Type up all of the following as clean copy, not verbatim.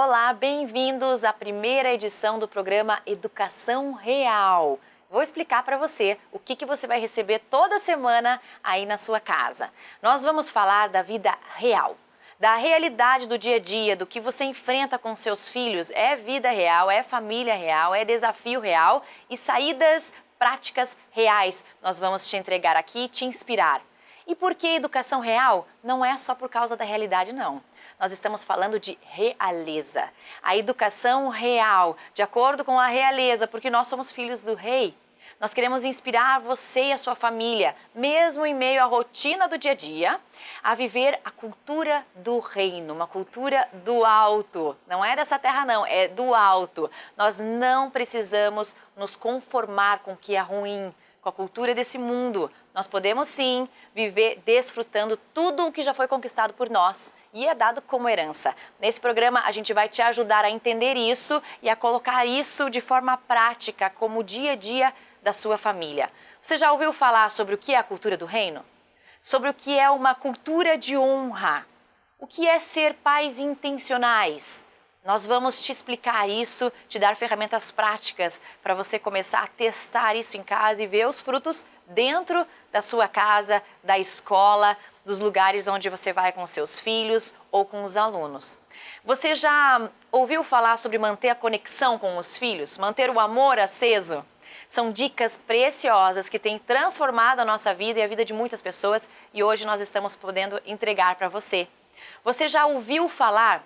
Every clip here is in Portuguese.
Olá, bem-vindos à primeira edição do programa Educação Real. Vou explicar para você o que você vai receber toda semana aí na sua casa. Nós vamos falar da vida real, da realidade do dia a dia, do que você enfrenta com seus filhos. É vida real, é família real, é desafio real e saídas práticas reais. Nós vamos te entregar aqui e te inspirar. E por que educação real? Não é só por causa da realidade, não. Nós estamos falando de realeza. A educação real, de acordo com a realeza, porque nós somos filhos do rei. Nós queremos inspirar você e a sua família, mesmo em meio à rotina do dia a dia, a viver a cultura do reino, uma cultura do alto. Não é dessa terra não, é do alto. Nós não precisamos nos conformar com o que é ruim, com a cultura desse mundo. Nós podemos sim viver desfrutando tudo o que já foi conquistado por nós e é dado como herança. Nesse programa a gente vai te ajudar a entender isso e a colocar isso de forma prática como o dia a dia da sua família. Você já ouviu falar sobre o que é a cultura do reino? Sobre o que é uma cultura de honra? O que é ser pais intencionais? Nós vamos te explicar isso, te dar ferramentas práticas para você começar a testar isso em casa e ver os frutos dentro da sua casa, da escola, dos lugares onde você vai com seus filhos ou com os alunos. Você já ouviu falar sobre manter a conexão com os filhos, manter o amor aceso? São dicas preciosas que têm transformado a nossa vida e a vida de muitas pessoas e hoje nós estamos podendo entregar para você. Você já ouviu falar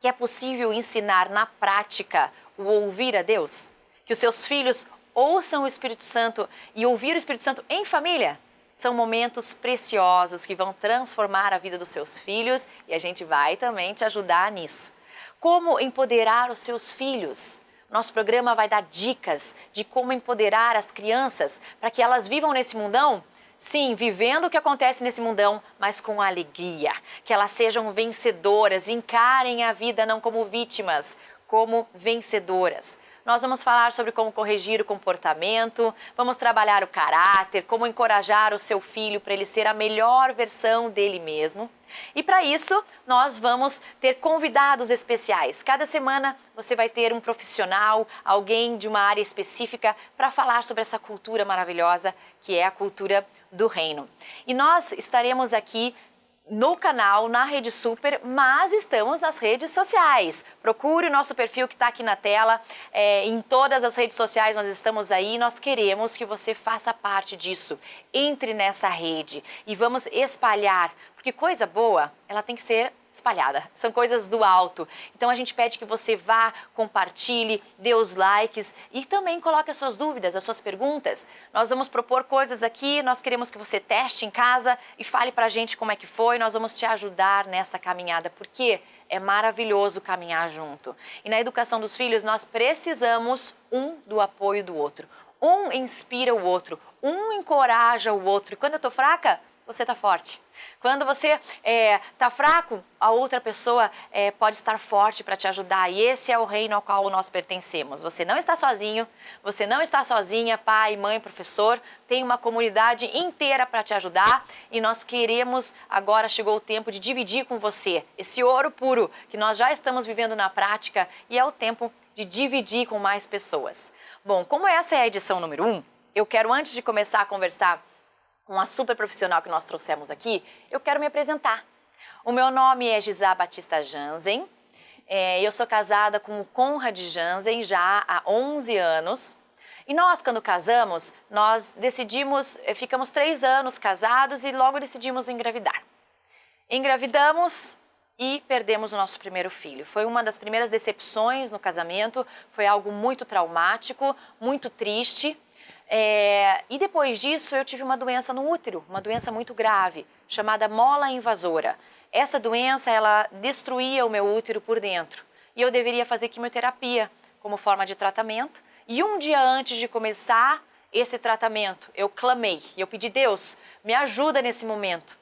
que é possível ensinar na prática o ouvir a Deus? Que os seus filhos ouçam o Espírito Santo e ouvir o Espírito Santo em família? São momentos preciosos que vão transformar a vida dos seus filhos e a gente vai também te ajudar nisso. Como empoderar os seus filhos? Nosso programa vai dar dicas de como empoderar as crianças para que elas vivam nesse mundão. Sim, vivendo o que acontece nesse mundão, mas com alegria. Que elas sejam vencedoras, encarem a vida não como vítimas, como vencedoras. Nós vamos falar sobre como corrigir o comportamento, vamos trabalhar o caráter, como encorajar o seu filho para ele ser a melhor versão dele mesmo. E para isso, nós vamos ter convidados especiais. Cada semana você vai ter um profissional, alguém de uma área específica para falar sobre essa cultura maravilhosa que é a cultura do reino. E nós estaremos aqui no canal, na Rede Super, mas estamos nas redes sociais. Procure o nosso perfil que está aqui na tela, em todas as redes sociais nós estamos aí, nós queremos que você faça parte disso. Entre nessa rede e vamos espalhar, porque coisa boa, ela tem que ser espalhada, são coisas do alto. Então a gente pede que você vá, compartilhe, dê os likes e também coloque as suas dúvidas, as suas perguntas. Nós vamos propor coisas aqui, nós queremos que você teste em casa e fale pra gente como é que foi, nós vamos te ajudar nessa caminhada, porque é maravilhoso caminhar junto. E na educação dos filhos nós precisamos do apoio do outro. Um inspira o outro, um encoraja o outro. E quando eu tô fraca, você está forte. Quando você está fraco, a outra pessoa pode estar forte para te ajudar. E esse é o reino ao qual nós pertencemos. Você não está sozinho, você não está sozinha, pai, mãe, professor. Tem uma comunidade inteira para te ajudar. E nós queremos, agora chegou o tempo de dividir com você esse ouro puro que nós já estamos vivendo na prática. E é o tempo de dividir com mais pessoas. Bom, como essa é a edição número 1, eu quero, antes de começar a conversar com a super profissional que nós trouxemos aqui, eu quero me apresentar. O meu nome é Gisá Batista Jansen, eu sou casada com o Conrad Jansen já há 11 anos. E nós, quando casamos, nós decidimos, ficamos 3 anos casados e logo decidimos engravidar. Engravidamos e perdemos o nosso primeiro filho. Foi uma das primeiras decepções no casamento, foi algo muito traumático, muito triste. E depois disso eu tive uma doença no útero, uma doença muito grave, chamada mola invasora. Essa doença, ela destruía o meu útero por dentro e eu deveria fazer quimioterapia como forma de tratamento. E um dia antes de começar esse tratamento, eu clamei, eu pedi: Deus, me ajuda nesse momento.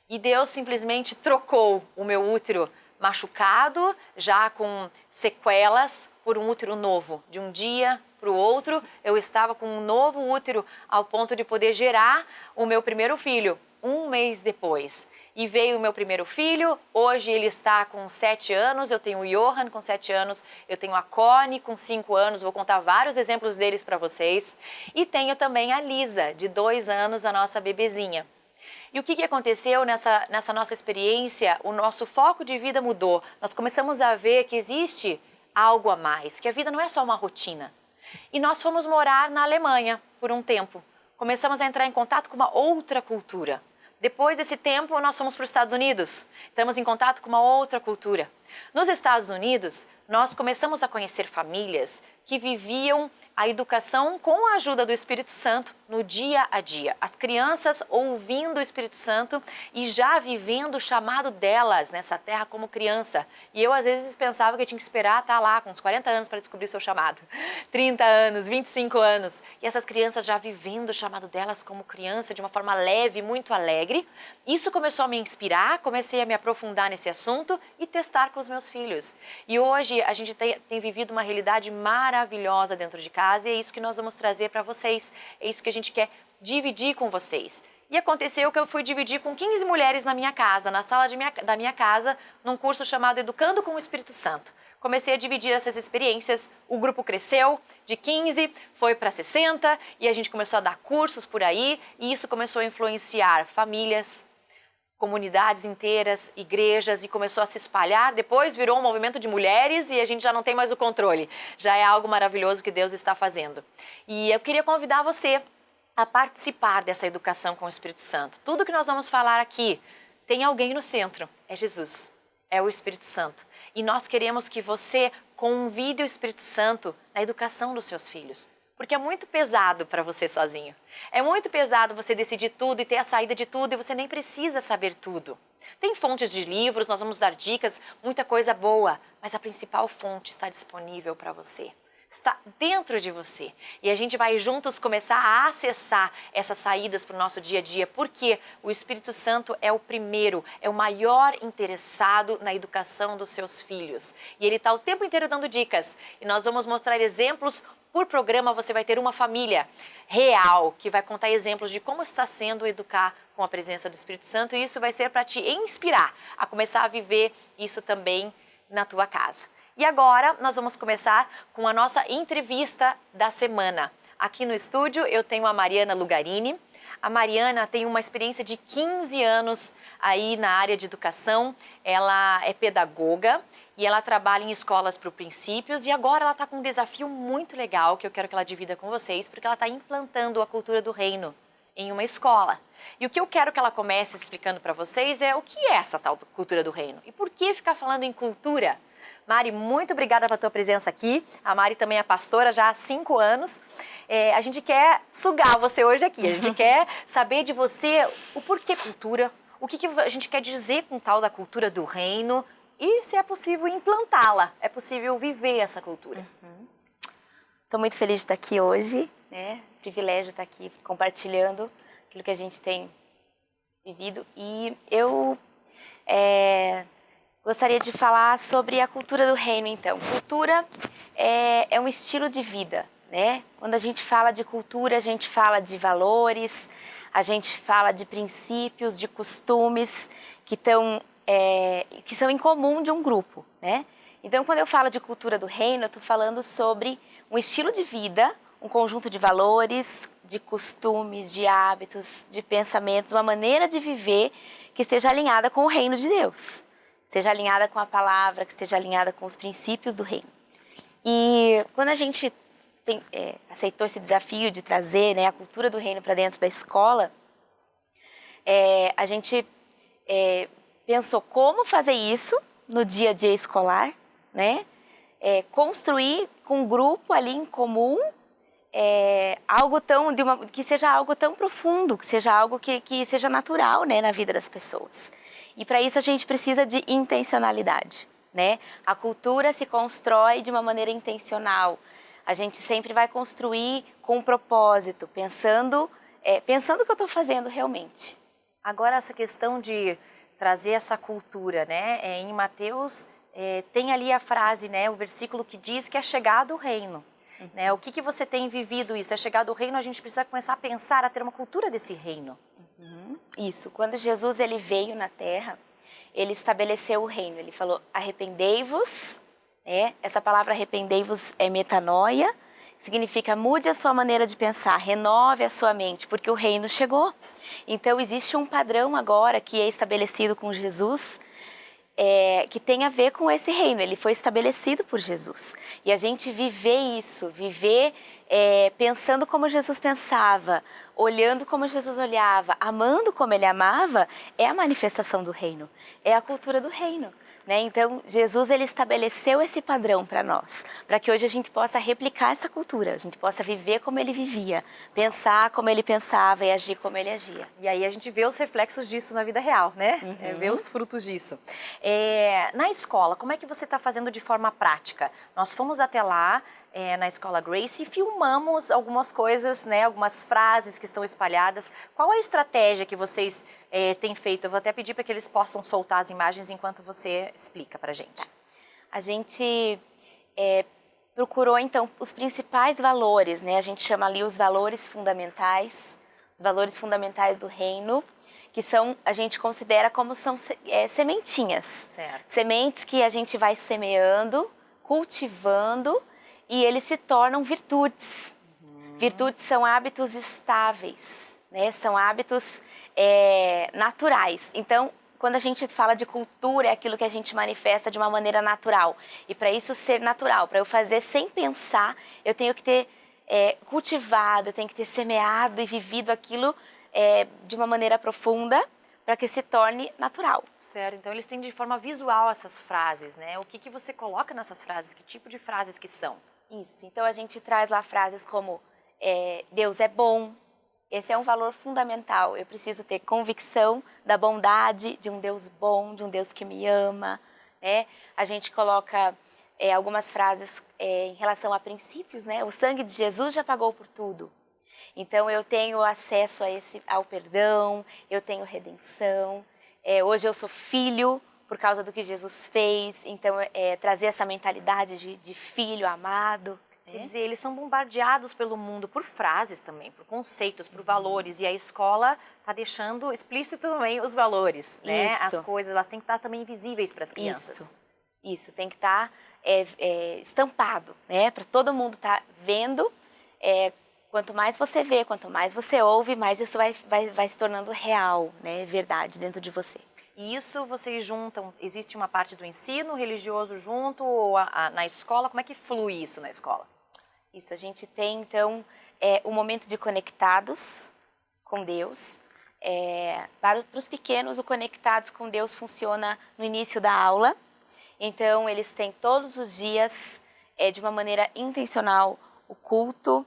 E Deus simplesmente trocou o meu útero machucado, já com sequelas, por um útero novo, de um dia para o outro, eu estava com um novo útero ao ponto de poder gerar o meu primeiro filho. um mês depois. E veio o meu primeiro filho, hoje ele está com 7 anos, eu tenho o Johan com 7 anos, eu tenho a Connie com 5 anos, vou contar vários exemplos deles para vocês. E tenho também a Lisa, de 2 anos, a nossa bebezinha. E o que aconteceu nessa nossa experiência? O nosso foco de vida mudou. Nós começamos a ver que existe algo a mais, que a vida não é só uma rotina. E nós fomos morar na Alemanha por um tempo. Começamos a entrar em contato com uma outra cultura. Depois desse tempo, nós fomos para os Estados Unidos. Estamos em contato com uma outra cultura. Nos Estados Unidos, nós começamos a conhecer famílias que viviam a educação com a ajuda do Espírito Santo no dia a dia. As crianças ouvindo o Espírito Santo e já vivendo o chamado delas nessa terra como criança. E eu às vezes pensava que eu tinha que esperar estar lá com uns 40 anos para descobrir o seu chamado. 30 anos, 25 anos. E essas crianças já vivendo o chamado delas como criança de uma forma leve, muito alegre. Isso começou a me inspirar, comecei a me aprofundar nesse assunto e testar com os meus filhos. E hoje a gente tem vivido uma realidade maravilhosa dentro de casa e é isso que nós vamos trazer para vocês. É isso que a gente quer dividir com vocês. E aconteceu que eu fui dividir com 15 mulheres na minha casa, na sala da minha casa, num curso chamado Educando com o Espírito Santo. Comecei a dividir essas experiências, o grupo cresceu de 15, foi para 60 e a gente começou a dar cursos por aí e isso começou a influenciar famílias, comunidades inteiras, igrejas e começou a se espalhar. Depois virou um movimento de mulheres e a gente já não tem mais o controle. Já é algo maravilhoso que Deus está fazendo. E eu queria convidar você a participar dessa educação com o Espírito Santo. Tudo que nós vamos falar aqui tem alguém no centro, é Jesus, é o Espírito Santo. E nós queremos que você convide o Espírito Santo na educação dos seus filhos. Porque é muito pesado para você sozinho. É muito pesado você decidir tudo e ter a saída de tudo e você nem precisa saber tudo. Tem fontes de livros, nós vamos dar dicas, muita coisa boa, mas a principal fonte está disponível para você. Está dentro de você. E a gente vai juntos começar a acessar essas saídas para o nosso dia a dia, porque o Espírito Santo é o primeiro, é o maior interessado na educação dos seus filhos. E ele está o tempo inteiro dando dicas. E nós vamos mostrar exemplos. Por programa você vai ter uma família real que vai contar exemplos de como está sendo educar com a presença do Espírito Santo e isso vai ser para te inspirar a começar a viver isso também na tua casa. E agora nós vamos começar com a nossa entrevista da semana. Aqui no estúdio eu tenho a Mariana Lugarini. A Mariana tem uma experiência de 15 anos aí na área de educação. Ela é pedagoga. E ela trabalha em escolas para princípios e agora ela está com um desafio muito legal que eu quero que ela divida com vocês, porque ela está implantando a cultura do reino em uma escola. E o que eu quero que ela comece explicando para vocês é o que é essa tal cultura do reino e por que ficar falando em cultura. Mari, muito obrigada pela tua presença aqui. A Mari também é pastora já há 5 anos. A gente quer sugar você hoje aqui, a gente quer saber de você o porquê cultura, o que a gente quer dizer com tal da cultura do reino. E se é possível implantá-la, é possível viver essa cultura. Estou muito feliz de estar aqui hoje, né? Privilégio estar aqui compartilhando aquilo que a gente tem vivido. E eu gostaria de falar sobre a cultura do reino, então. Cultura é um estilo de vida, né? Quando a gente fala de cultura, a gente fala de valores, a gente fala de princípios, de costumes que são em comum de um grupo, né? Então, quando eu falo de cultura do reino, eu estou falando sobre um estilo de vida, um conjunto de valores, de costumes, de hábitos, de pensamentos, uma maneira de viver que esteja alinhada com o reino de Deus, esteja alinhada com a palavra, que esteja alinhada com os princípios do reino. E quando a gente aceitou esse desafio de trazer, né, a cultura do reino para dentro da escola, a gente pensou como fazer isso no dia a dia escolar, né? Construir com um grupo ali em comum algo que seja algo tão profundo, que seja algo que seja natural, né, na vida das pessoas. E para isso a gente precisa de intencionalidade, né? A cultura se constrói de uma maneira intencional. A gente sempre vai construir com um propósito, pensando o que eu estou fazendo realmente. Agora essa questão de trazer essa cultura, né? Em Mateus tem ali a frase, né? O versículo que diz que é chegado o reino. Né? O que você tem vivido isso? É chegado o reino, a gente precisa começar a pensar, a ter uma cultura desse reino. Isso, quando Jesus ele veio na Terra, ele estabeleceu o reino. Ele falou, arrependei-vos, né? Essa palavra arrependei-vos é metanoia, significa mude a sua maneira de pensar, renove a sua mente, porque o reino chegou. Então existe um padrão agora que é estabelecido com Jesus, que tem a ver com esse reino, ele foi estabelecido por Jesus. E a gente viver isso, viver pensando como Jesus pensava, olhando como Jesus olhava, amando como ele amava, é a manifestação do reino, é a cultura do reino. Né? Então, Jesus ele estabeleceu esse padrão para nós, para que hoje a gente possa replicar essa cultura, a gente possa viver como ele vivia, pensar como ele pensava e agir como ele agia. E aí a gente vê os reflexos disso na vida real, né? Vê os frutos disso. Na escola, como é que você está fazendo de forma prática? Nós fomos até lá, na Escola Grace, e filmamos algumas coisas, né, algumas frases que estão espalhadas. Qual a estratégia que vocês têm feito? Eu vou até pedir para que eles possam soltar as imagens enquanto você explica para a gente. A gente procurou, então, os principais valores, né? A gente chama ali os valores fundamentais do reino, que são, a gente considera como são sementinhas. Certo. Sementes que a gente vai semeando, cultivando, e eles se tornam virtudes. Virtudes são hábitos estáveis, né? São hábitos naturais. Então, quando a gente fala de cultura, é aquilo que a gente manifesta de uma maneira natural. E para isso ser natural, para eu fazer sem pensar, eu tenho que ter cultivado, eu tenho que ter semeado e vivido aquilo de uma maneira profunda, para que se torne natural. Certo, então eles têm de forma visual essas frases, né? O que você coloca nessas frases? Que tipo de frases que são? Isso, então a gente traz lá frases como Deus é bom, esse é um valor fundamental, eu preciso ter convicção da bondade de um Deus bom, de um Deus que me ama, né? A gente coloca algumas frases em relação a princípios, né? O sangue de Jesus já pagou por tudo, então eu tenho acesso ao perdão, eu tenho redenção, hoje eu sou filho, por causa do que Jesus fez, então trazer essa mentalidade de filho amado. Quer dizer, eles são bombardeados pelo mundo por frases também, por conceitos, por valores, e a escola está deixando explícito também os valores, né? Isso. As coisas, elas têm que estar também visíveis para as crianças. Isso, tem que estar estampado, né? Para todo mundo estar vendo. Quanto mais você vê, quanto mais você ouve, mais isso vai se tornando real, né? Verdade dentro de você. E isso vocês juntam, existe uma parte do ensino religioso junto ou na escola? Como é que flui isso na escola? Isso, a gente tem então o momento de conectados com Deus. Para os pequenos, o conectados com Deus funciona no início da aula. Então, eles têm todos os dias, de uma maneira intencional, o culto,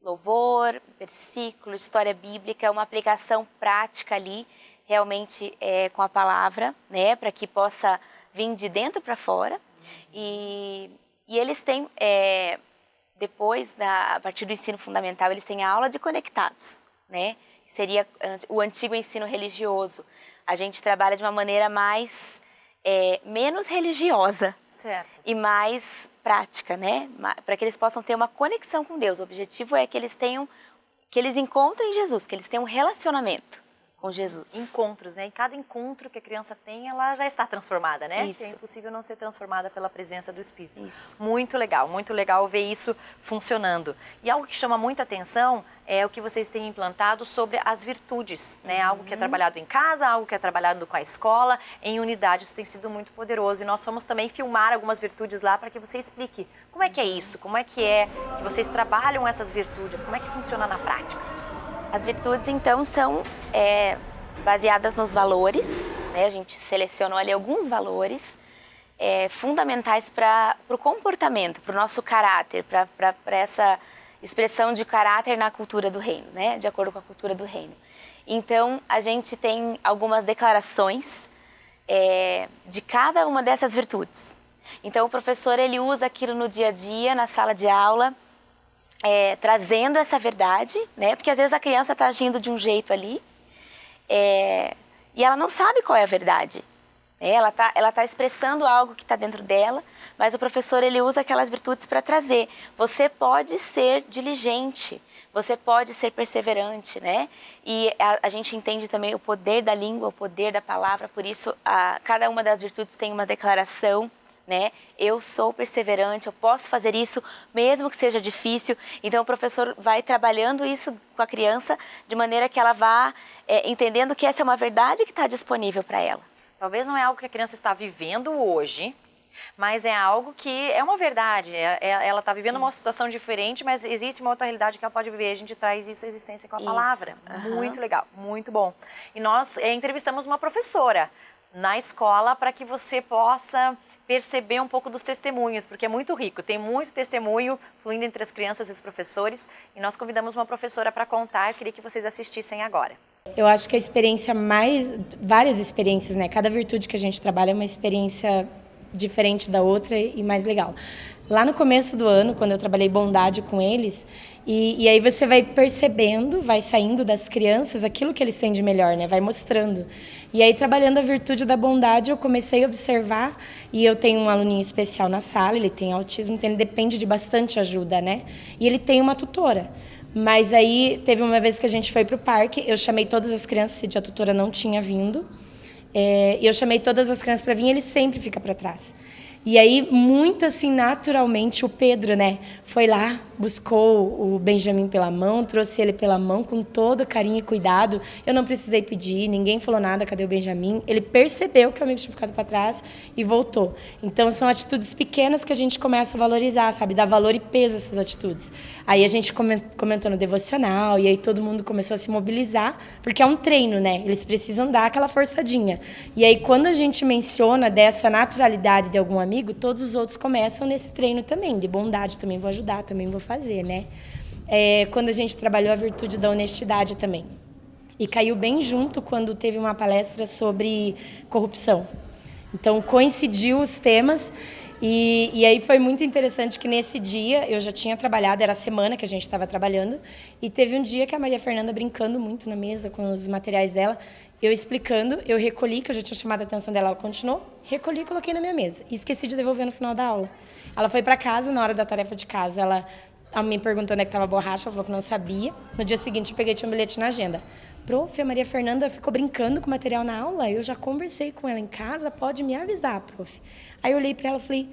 louvor, versículo, história bíblica, uma aplicação prática ali, realmente com a palavra, né, para que possa vir de dentro para fora. E eles têm, depois, a partir do ensino fundamental, eles têm a aula de conectados, né, que seria o antigo ensino religioso. A gente trabalha de uma maneira menos religiosa. Certo. E mais prática, né, para que eles possam ter uma conexão com Deus. O objetivo é que eles encontrem Jesus, que eles tenham um relacionamento com Jesus. Encontros, né? E cada encontro que a criança tem, ela já está transformada, né? Isso. É impossível não ser transformada pela presença do Espírito. Isso. Muito legal ver isso funcionando. E algo que chama muita atenção é o que vocês têm implantado sobre as virtudes, né? Algo que é trabalhado em casa, algo que é trabalhado com a escola, em unidade. Isso tem sido muito poderoso. E nós vamos também filmar algumas virtudes lá para que você explique como é que é isso, como é que vocês trabalham essas virtudes, como é que funciona na prática. As virtudes, então, são baseadas nos valores, né? A gente selecionou ali alguns valores fundamentais para o comportamento, para o nosso caráter, para essa expressão de caráter na cultura do reino, né? De acordo com a cultura do reino. Então, a gente tem algumas declarações de cada uma dessas virtudes. Então, o professor ele usa aquilo no dia a dia, na sala de aula, trazendo essa verdade, né? Porque às vezes a criança está agindo de um jeito ali e ela não sabe qual é a verdade. Ela tá expressando algo que está dentro dela, mas o professor ele usa aquelas virtudes para trazer. Você pode ser diligente, você pode ser perseverante, né? E a gente entende também o poder da língua, o poder da palavra, por isso cada uma das virtudes tem uma declaração, né? Eu sou perseverante, eu posso fazer isso mesmo que seja difícil. Então o professor vai trabalhando isso com a criança de maneira que ela vá entendendo que essa é uma verdade que está disponível para ela. Talvez não é algo que a criança está vivendo hoje, mas é algo que é uma verdade. Ela está vivendo uma situação diferente, mas existe uma outra realidade que ela pode viver. A gente traz isso à existência com a palavra. Muito legal, muito bom. E nós entrevistamos uma professora na escola para que você possa perceber um pouco dos testemunhos, porque é muito rico. Tem muito testemunho fluindo entre as crianças e os professores. E nós convidamos uma professora para contar. Eu queria que vocês assistissem agora. Eu acho que a experiência várias experiências, né? Cada virtude que a gente trabalha é uma experiência diferente da outra e mais legal. Lá no começo do ano, quando eu trabalhei bondade com eles, e aí você vai percebendo, vai saindo das crianças aquilo que eles têm de melhor, né? Vai mostrando. E aí, trabalhando a virtude da bondade, eu comecei a observar, e eu tenho um aluninho especial na sala, ele tem autismo, então ele depende de bastante ajuda, né? E ele tem uma tutora. Mas aí, teve uma vez que a gente foi para o parque, eu chamei todas as crianças, esse dia a tutora não tinha vindo, e eu chamei todas as crianças para vir, e ele sempre fica para trás. E aí, muito assim, naturalmente, o Pedro, né, foi lá, buscou o Benjamin pela mão, trouxe ele pela mão com todo carinho e cuidado. Eu não precisei pedir, ninguém falou nada, cadê o Benjamin? Ele percebeu que o amigo tinha ficado para trás e voltou. Então, são atitudes pequenas que a gente começa a valorizar, sabe? Dar valor e peso a essas atitudes. Aí a gente comentou no devocional, e aí todo mundo começou a se mobilizar, porque é um treino, né? Eles precisam dar aquela forçadinha. E aí, quando a gente menciona dessa naturalidade de algum amigo, todos os outros começam nesse treino também, de bondade, também vou ajudar, também vou fazer, né? Quando a gente trabalhou a virtude da honestidade também. E caiu bem junto quando teve uma palestra sobre corrupção. Então, coincidiu os temas e aí foi muito interessante que nesse dia eu já tinha trabalhado, era a semana que a gente estava trabalhando, e teve um dia que a Maria Fernanda brincando muito na mesa com os materiais dela, eu explicando, eu recolhi, que eu já tinha chamado a atenção dela, ela continuou, recolhi e coloquei na minha mesa. E esqueci de devolver no final da aula. Ela foi para casa, na hora da tarefa de casa, ela me perguntou onde é que estava a borracha, ela falou que não sabia. No dia seguinte, eu peguei, tinha um bilhete na agenda. Prof, a Maria Fernanda ficou brincando com o material na aula, eu já conversei com ela em casa, pode me avisar, prof. Aí eu olhei para ela e falei,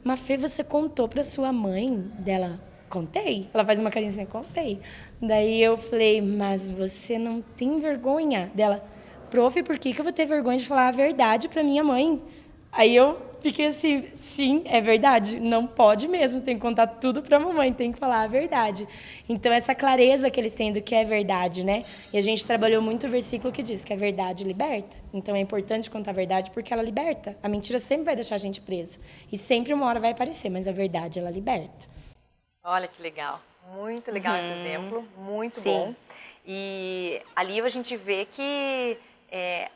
Mafê, você contou para sua mãe? Dela, contei. Ela faz uma carinha assim, contei. Daí eu falei, mas você não tem vergonha? Dela, prof, por que eu vou ter vergonha de falar a verdade para minha mãe? Aí eu fiquei assim, sim, é verdade, não pode mesmo, tem que contar tudo para a mamãe, tem que falar a verdade. Então, essa clareza que eles têm do que é verdade, né? E a gente trabalhou muito o versículo que diz que a verdade liberta. Então, é importante contar a verdade porque ela liberta. A mentira sempre vai deixar a gente preso. E sempre uma hora vai aparecer, mas a verdade, ela liberta. Olha que legal, muito legal esse exemplo, muito bom. E ali a gente vê que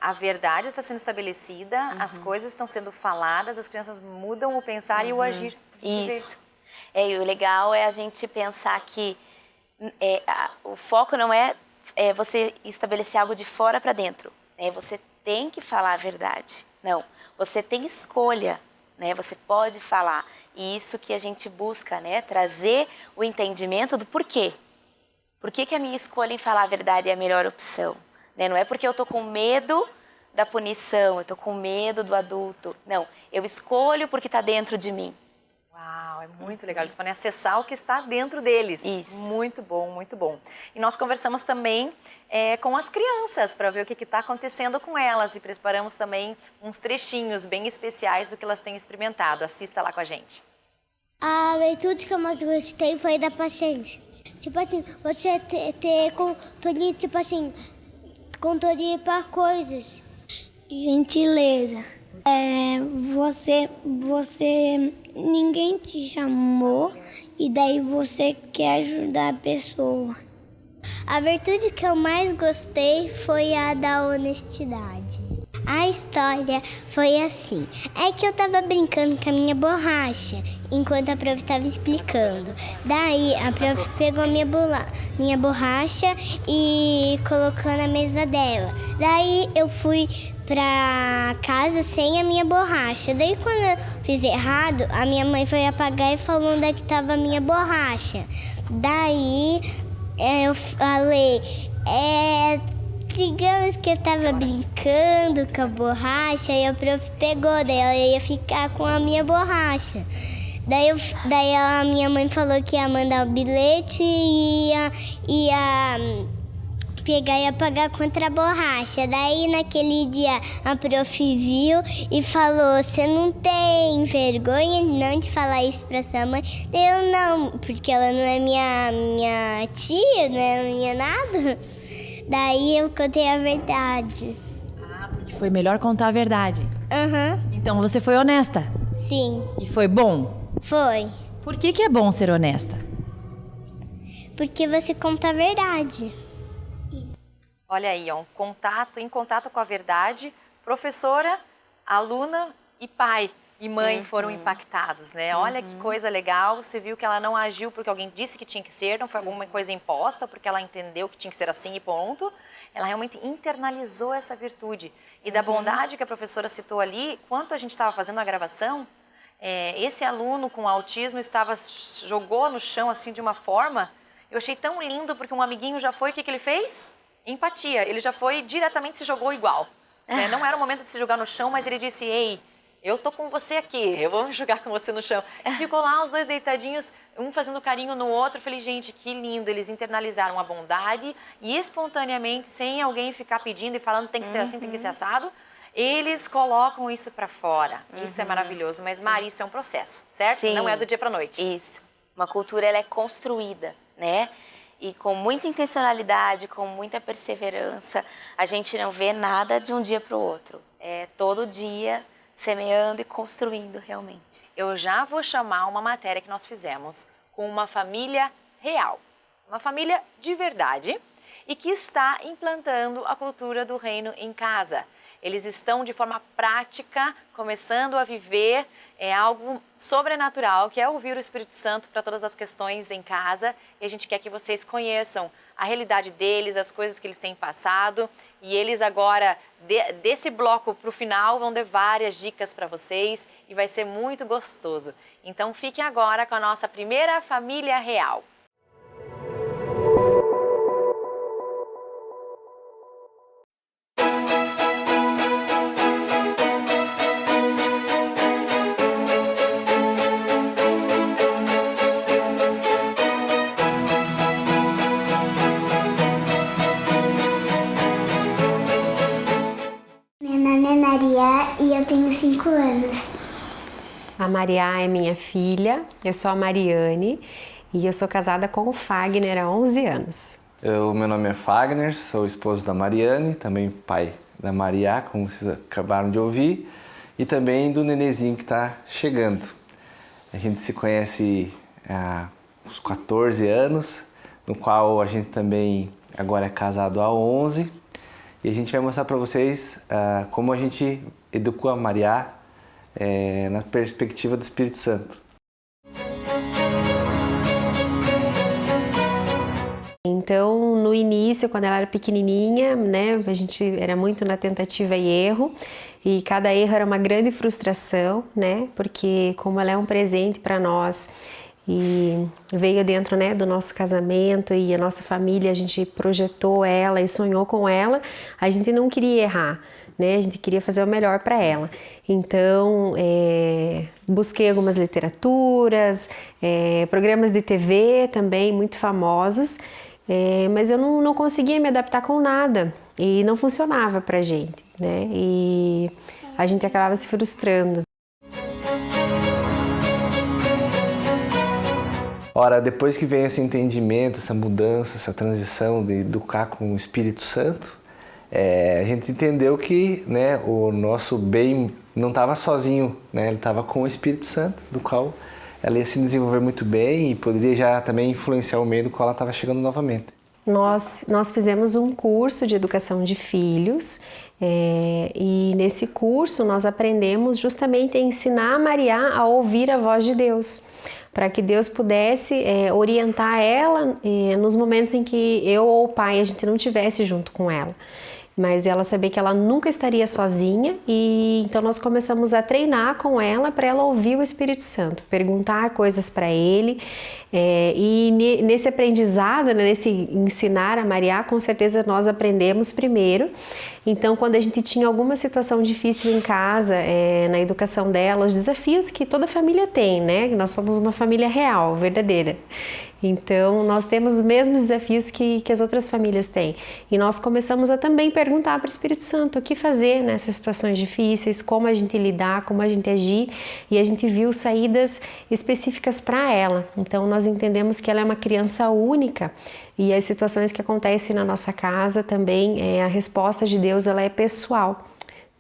a verdade está sendo estabelecida, as coisas estão sendo faladas, as crianças mudam o pensar e o agir. Isso. E o legal é a gente pensar que o foco não é você estabelecer algo de fora para dentro. Você tem que falar a verdade. Não, você tem escolha, né? Você pode falar. E isso que a gente busca, né? Trazer o entendimento do porquê. Por que a minha escolha em falar a verdade é a melhor opção? Não é porque eu estou com medo da punição, eu estou com medo do adulto. Não, eu escolho porque está dentro de mim. Uau, é muito legal. Eles podem acessar o que está dentro deles. Isso. Muito bom, muito bom. E nós conversamos também com as crianças para ver o que está acontecendo com elas. E preparamos também uns trechinhos bem especiais do que elas têm experimentado. Assista lá com a gente. A virtude que eu mais gostei foi da paciência. Tipo assim, você ter controle, tipo assim, controle para coisas. Gentileza. Ninguém te chamou e daí você quer ajudar a pessoa. A virtude que eu mais gostei foi a da honestidade. A história foi assim. É que eu tava brincando com a minha borracha enquanto a prof tava explicando. Daí a prof pegou a minha borracha e colocou na mesa dela. Daí eu fui pra casa sem a minha borracha. Daí quando eu fiz errado, a minha mãe foi apagar e falou onde é que tava a minha borracha. Daí eu falei, digamos que eu tava brincando com a borracha e a prof pegou, daí ela ia ficar com a minha borracha. Daí a minha mãe falou que ia mandar o bilhete e ia pegar e apagar contra a borracha. Daí naquele dia a prof viu e falou, você não tem vergonha não de falar isso pra sua mãe? Eu não, porque ela não é minha tia, não é minha nada. Daí eu contei a verdade. Ah, porque foi melhor contar a verdade. Aham, Então você foi honesta. sim, E foi bom? foi. Por que é bom ser honesta? Porque você conta a verdade. Olha aí, ó, em contato com a verdade, professora, aluna e pai e mãe foram impactados, né? Olha que coisa legal, você viu que ela não agiu porque alguém disse que tinha que ser, não foi alguma coisa imposta, porque ela entendeu que tinha que ser assim e ponto. Ela realmente internalizou essa virtude. E da bondade que a professora citou ali, quando a gente estava fazendo a gravação, esse aluno com autismo jogou no chão assim de uma forma, eu achei tão lindo, porque um amiguinho já foi, o que ele fez? Empatia, ele já foi diretamente, se jogou igual. Né? Não era o momento de se jogar no chão, mas ele disse, ei, eu tô com você aqui, eu vou jogar com você no chão. Ficou lá os dois deitadinhos, um fazendo carinho no outro. Eu falei, gente, que lindo, eles internalizaram a bondade e espontaneamente, sem alguém ficar pedindo e falando tem que ser assim, tem que ser assado, eles colocam isso pra fora. Isso é maravilhoso, mas Mari, isso é um processo, certo? Sim. Não é do dia pra noite. Isso. Uma cultura, ela é construída, né? E com muita intencionalidade, com muita perseverança, a gente não vê nada de um dia para o outro. É todo dia semeando e construindo realmente. Eu já vou chamar uma matéria que nós fizemos com uma família real, uma família de verdade e que está implantando a cultura do reino em casa. Eles estão de forma prática começando a viver algo sobrenatural, que é ouvir o Espírito Santo para todas as questões em casa. E a gente quer que vocês conheçam a realidade deles, as coisas que eles têm passado. E eles agora, desse bloco para o final, vão dar várias dicas para vocês e vai ser muito gostoso. Então fiquem agora com a nossa primeira família real. Meu nome é Maria e eu tenho 5 anos. A Maria é minha filha, eu sou a Mariane e eu sou casada com o Fagner há 11 anos. Meu nome é Fagner, sou esposo da Mariane, também pai da Maria, como vocês acabaram de ouvir, e também do nenezinho que está chegando. A gente se conhece há uns 14 anos, no qual a gente também agora é casado há 11, e a gente vai mostrar para vocês como a gente educou a Maria na perspectiva do Espírito Santo. Então, no início, quando ela era pequenininha, né, a gente era muito na tentativa e erro, e cada erro era uma grande frustração, né, porque como ela é um presente para nós e veio dentro, né, do nosso casamento e a nossa família, a gente projetou ela e sonhou com ela, a gente não queria errar, né, a gente queria fazer o melhor para ela. Então, busquei algumas literaturas, programas de TV também muito famosos, mas eu não conseguia me adaptar com nada e não funcionava pra gente, né? E a gente acabava se frustrando. Ora, depois que vem esse entendimento, essa mudança, essa transição de educar com o Espírito Santo, a gente entendeu que, né, o nosso bem não estava sozinho, né? Ele estava com o Espírito Santo, do qual ela ia se desenvolver muito bem e poderia já também influenciar o meio do qual ela estava chegando novamente. Nós fizemos um curso de educação de filhos e nesse curso nós aprendemos justamente a ensinar a Maria a ouvir a voz de Deus, para que Deus pudesse orientar ela nos momentos em que eu ou o pai a gente não estivesse junto com ela. mas ela sabia que ela nunca estaria sozinha, e então nós começamos a treinar com ela para ela ouvir o Espírito Santo, perguntar coisas para ele, e nesse aprendizado, né, nesse ensinar a Mariá, com certeza nós aprendemos primeiro. Então, quando a gente tinha alguma situação difícil em casa, na educação dela, os desafios que toda família tem, né? Nós somos uma família real, verdadeira. Então, nós temos os mesmos desafios que as outras famílias têm. E nós começamos a também perguntar para o Espírito Santo o que fazer nessas situações difíceis, como a gente lidar, como a gente agir. E a gente viu saídas específicas para ela. Então, nós entendemos que ela é uma criança única. E as situações que acontecem na nossa casa também, a resposta de Deus ela é pessoal,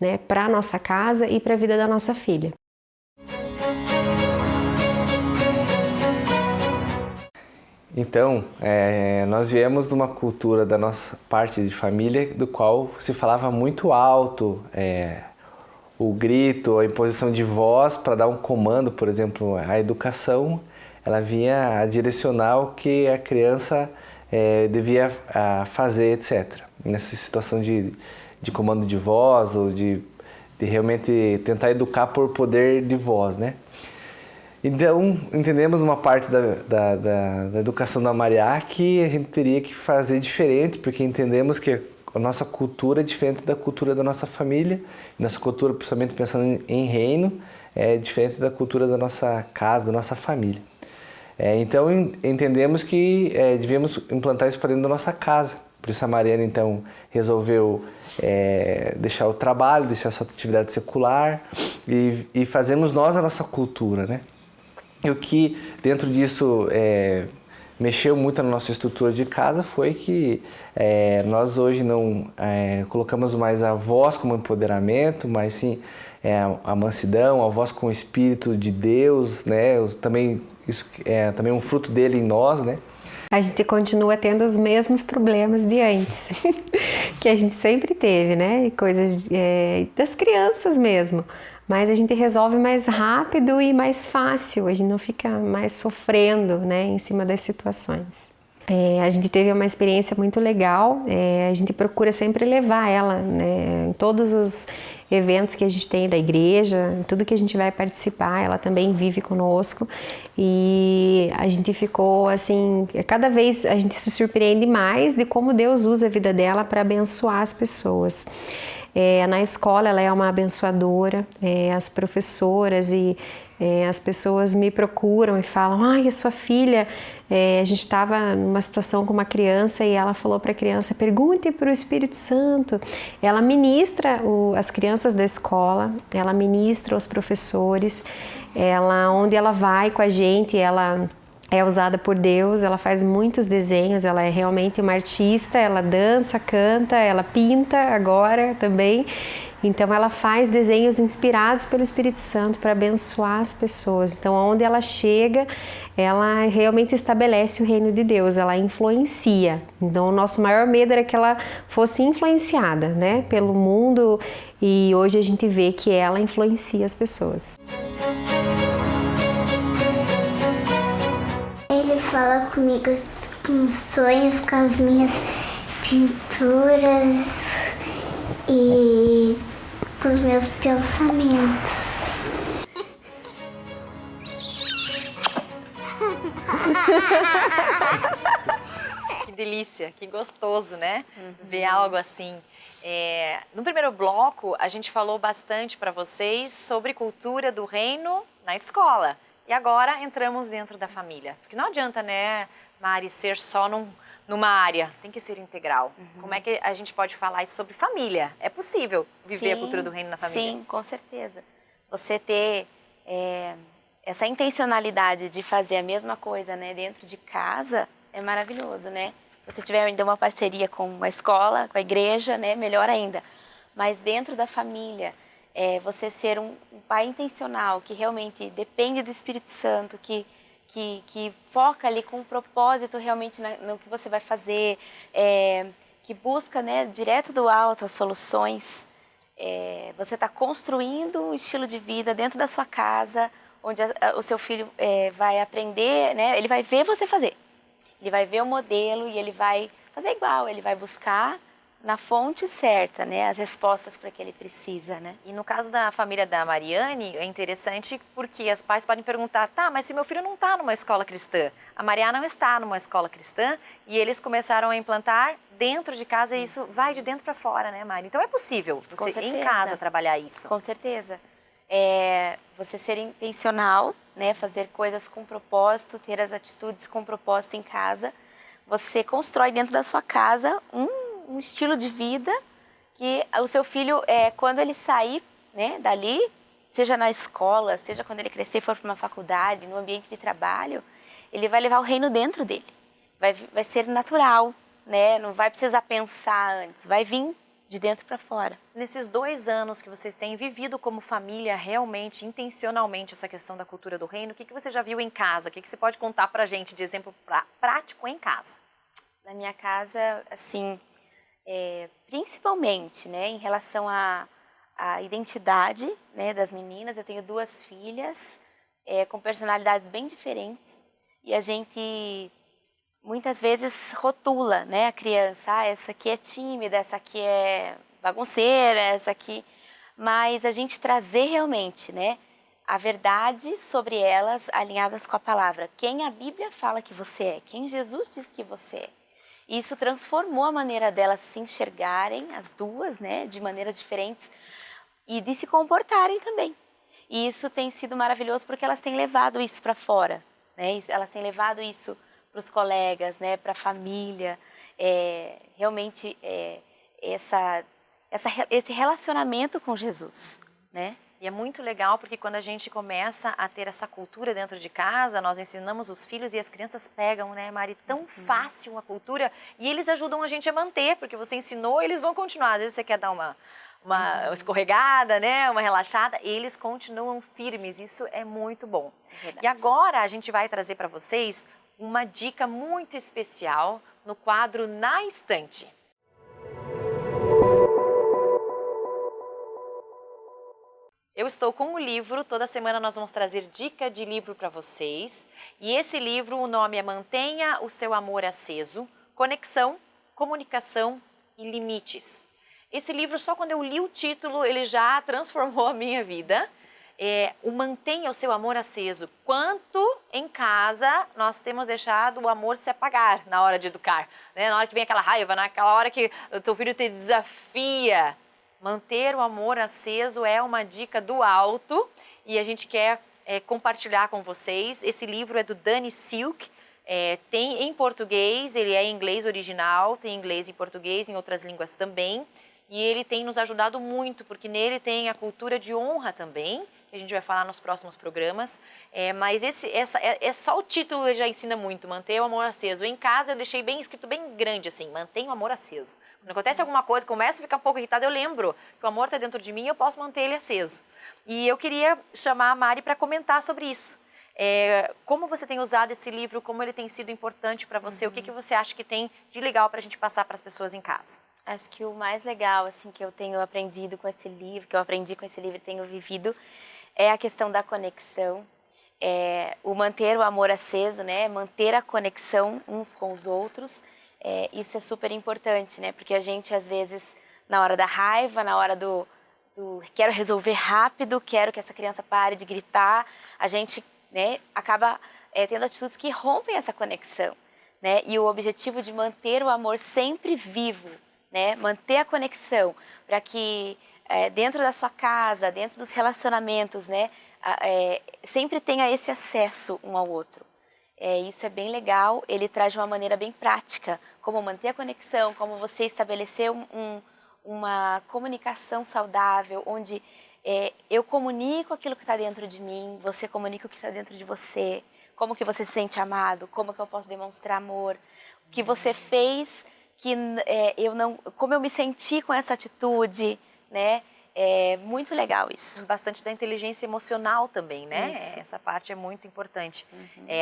né? Para a nossa casa e para a vida da nossa filha. Então, nós viemos de uma cultura da nossa parte de família do qual se falava muito alto, o grito, a imposição de voz para dar um comando, por exemplo, a educação, ela vinha a direcionar o que a criança devia fazer, etc. Nessa situação de comando de voz ou de realmente tentar educar por poder de voz, né? Então, entendemos uma parte da educação da Mariá que a gente teria que fazer diferente, porque entendemos que a nossa cultura é diferente da cultura da nossa família, nossa cultura, principalmente pensando em reino, é diferente da cultura da nossa casa, da nossa família. Então, entendemos que devíamos implantar isso para dentro da nossa casa. Por isso a Mariana, então, resolveu deixar o trabalho, deixar a sua atividade secular e fazermos nós a nossa cultura, né? E o que dentro disso mexeu muito na nossa estrutura de casa foi que nós hoje não colocamos mais a voz como empoderamento, mas sim a mansidão, a voz com o Espírito de Deus, né? Também isso é também um fruto dele em nós, né? A gente continua tendo os mesmos problemas de antes, que a gente sempre teve, né? Coisas das crianças mesmo. Mas a gente resolve mais rápido e mais fácil, a gente não fica mais sofrendo, né, em cima das situações. A gente teve uma experiência muito legal, a gente procura sempre levar ela, né, em todos os eventos que a gente tem da igreja, tudo que a gente vai participar, ela também vive conosco, e a gente ficou assim, cada vez a gente se surpreende mais de como Deus usa a vida dela para abençoar as pessoas. Na escola ela é uma abençoadora, as professoras e as pessoas me procuram e falam: ai, a sua filha, a gente estava numa situação com uma criança e ela falou para a criança: pergunte para o Espírito Santo. Ela ministra as crianças da escola, ela ministra os professores, onde ela vai com a gente, ela é usada por Deus, ela faz muitos desenhos, ela é realmente uma artista, ela dança, canta, ela pinta agora também. Então ela faz desenhos inspirados pelo Espírito Santo para abençoar as pessoas. Então onde ela chega, ela realmente estabelece o reino de Deus, ela influencia. Então o nosso maior medo era que ela fosse influenciada, né, pelo mundo, e hoje a gente vê que ela influencia as pessoas. Ele fala comigo com sonhos, com as minhas pinturas e com os meus pensamentos. Que delícia, que gostoso, né? Ver algo assim. No primeiro bloco, a gente falou bastante para vocês sobre cultura do reino na escola. E agora entramos dentro da família. Porque não adianta, né, Mari, ser só numa área. Tem que ser integral. Como é que a gente pode falar isso sobre família? É possível viver a cultura do reino na família? Sim, com certeza. Você ter essa intencionalidade de fazer a mesma coisa, né, dentro de casa é maravilhoso, né? Se você tiver ainda uma parceria com a escola, com a igreja, né, melhor ainda. Mas dentro da família, você ser um pai intencional, que realmente depende do Espírito Santo, que foca ali com um propósito realmente no que você vai fazer, que busca, né, direto do alto as soluções. Você está construindo um estilo de vida dentro da sua casa, onde o seu filho vai aprender, né, ele vai ver você fazer. Ele vai ver o modelo e ele vai fazer igual, ele vai buscar na fonte certa, né? As respostas para que ele precisa, né? E no caso da família da Mariane, é interessante porque os pais podem perguntar, tá, mas se meu filho não está numa escola cristã, a Mariana não está numa escola cristã, e eles começaram a implantar dentro de casa, e isso vai de dentro para fora, né, Mari? Então é possível você em casa trabalhar isso. Com certeza. Você ser intencional, né? Fazer coisas com propósito, ter as atitudes com propósito em casa. Você constrói dentro da sua casa um estilo de vida que o seu filho, quando ele sair, né, dali, seja na escola, seja quando ele crescer e for para uma faculdade, no ambiente de trabalho, ele vai levar o reino dentro dele. Vai ser natural, né? Não vai precisar pensar antes, vai vir de dentro para fora. Nesses 2 anos que vocês têm vivido como família realmente, intencionalmente, essa questão da cultura do reino, o que você já viu em casa? O que você pode contar pra gente de exemplo prático em casa? Na minha casa, assim, principalmente, né, em relação à identidade, né, das meninas, eu tenho 2 filhas com personalidades bem diferentes e a gente muitas vezes rotula, né, a criança, essa aqui é tímida, essa aqui é bagunceira, essa aqui, mas a gente trazer realmente, né, a verdade sobre elas alinhadas com a palavra, quem a Bíblia fala que você é, quem Jesus diz que você é. Isso transformou a maneira delas se enxergarem, as duas, né, de maneiras diferentes e de se comportarem também. E isso tem sido maravilhoso porque elas têm levado isso para fora, né? Elas têm levado isso para os colegas, né, para a família. Realmente esse relacionamento com Jesus, né? E é muito legal porque quando a gente começa a ter essa cultura dentro de casa, nós ensinamos os filhos e as crianças pegam, né, Mari, tão fácil a cultura e eles ajudam a gente a manter, porque você ensinou, eles vão continuar. Às vezes você quer dar uma escorregada, né, uma relaxada, eles continuam firmes, isso é muito bom. E agora a gente vai trazer para vocês uma dica muito especial no quadro Na Estante. Eu estou com um livro, toda semana nós vamos trazer dica de livro para vocês. E esse livro, o nome é Mantenha o Seu Amor Aceso, Conexão, Comunicação e Limites. Esse livro, só quando eu li o título, ele já transformou a minha vida. O Mantenha o Seu Amor Aceso. Quanto em casa nós temos deixado o amor se apagar na hora de educar, né? Na hora que vem aquela raiva, naquela hora que o teu filho te desafia. Manter o amor aceso é uma dica do alto e a gente quer compartilhar com vocês. Esse livro é do Danny Silk, tem em português, ele é em inglês original, tem em inglês e português, em outras línguas também. E ele tem nos ajudado muito, porque nele tem a cultura de honra também, que a gente vai falar nos próximos programas. Mas só o título ele já ensina muito, manter o amor aceso. Em casa eu deixei bem escrito, bem grande assim, mantenha o amor aceso. Quando acontece alguma coisa, começo a ficar um pouco irritada, eu lembro que o amor está dentro de mim e eu posso manter ele aceso. E eu queria chamar a Mari para comentar sobre isso. Como você tem usado esse livro, como ele tem sido importante para você, o que você acha que tem de legal para a gente passar para as pessoas em casa? Acho que o mais legal, assim, que eu tenho aprendido com esse livro, que eu aprendi com esse livro e tenho vivido, é a questão da conexão, o manter o amor aceso, né? Manter a conexão uns com os outros. Isso é super importante, né? Porque a gente, às vezes, na hora da raiva, na hora do quero resolver rápido, quero que essa criança pare de gritar, a gente, né, acaba tendo atitudes que rompem essa conexão, né? E o objetivo de manter o amor sempre vivo, né? Manter a conexão para que dentro da sua casa, dentro dos relacionamentos, né, sempre tenha esse acesso um ao outro. Isso é bem legal, ele traz de uma maneira bem prática, como manter a conexão, como você estabelecer uma comunicação saudável, onde eu comunico aquilo que está dentro de mim, você comunica o que está dentro de você, como que você se sente amado, como que eu posso demonstrar amor, o que você fez, como eu me senti com essa atitude, né? É muito legal isso. Bastante da inteligência emocional também, né? Isso. Essa parte é muito importante.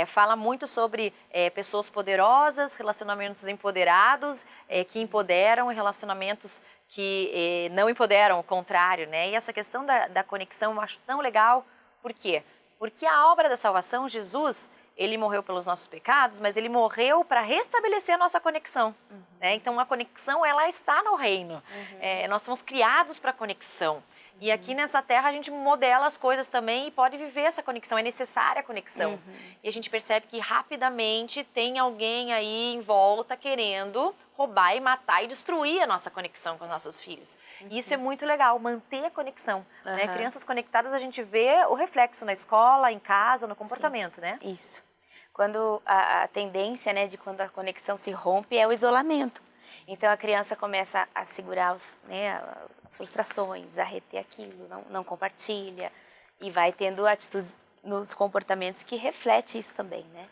Fala muito sobre pessoas poderosas, relacionamentos empoderados, que empoderam e relacionamentos que não empoderam, o contrário, né? E essa questão da conexão eu acho tão legal. Por quê? Porque a obra da salvação, Jesus, ele morreu pelos nossos pecados, mas ele morreu para restabelecer a nossa conexão. né? Então a conexão, ela está no reino. Nós somos criados para conexão. E aqui nessa terra a gente modela as coisas também e pode viver essa conexão, é necessária a conexão. E a gente percebe que rapidamente tem alguém aí em volta querendo roubar e matar e destruir a nossa conexão com os nossos filhos. E isso é muito legal, manter a conexão. Né? Crianças conectadas, a gente vê o reflexo na escola, em casa, no comportamento, né? Isso. Quando a tendência, né, de quando a conexão se rompe é o isolamento. Então a criança começa a segurar as frustrações, a reter aquilo, não compartilha e vai tendo atitudes nos comportamentos que reflete isso também, né?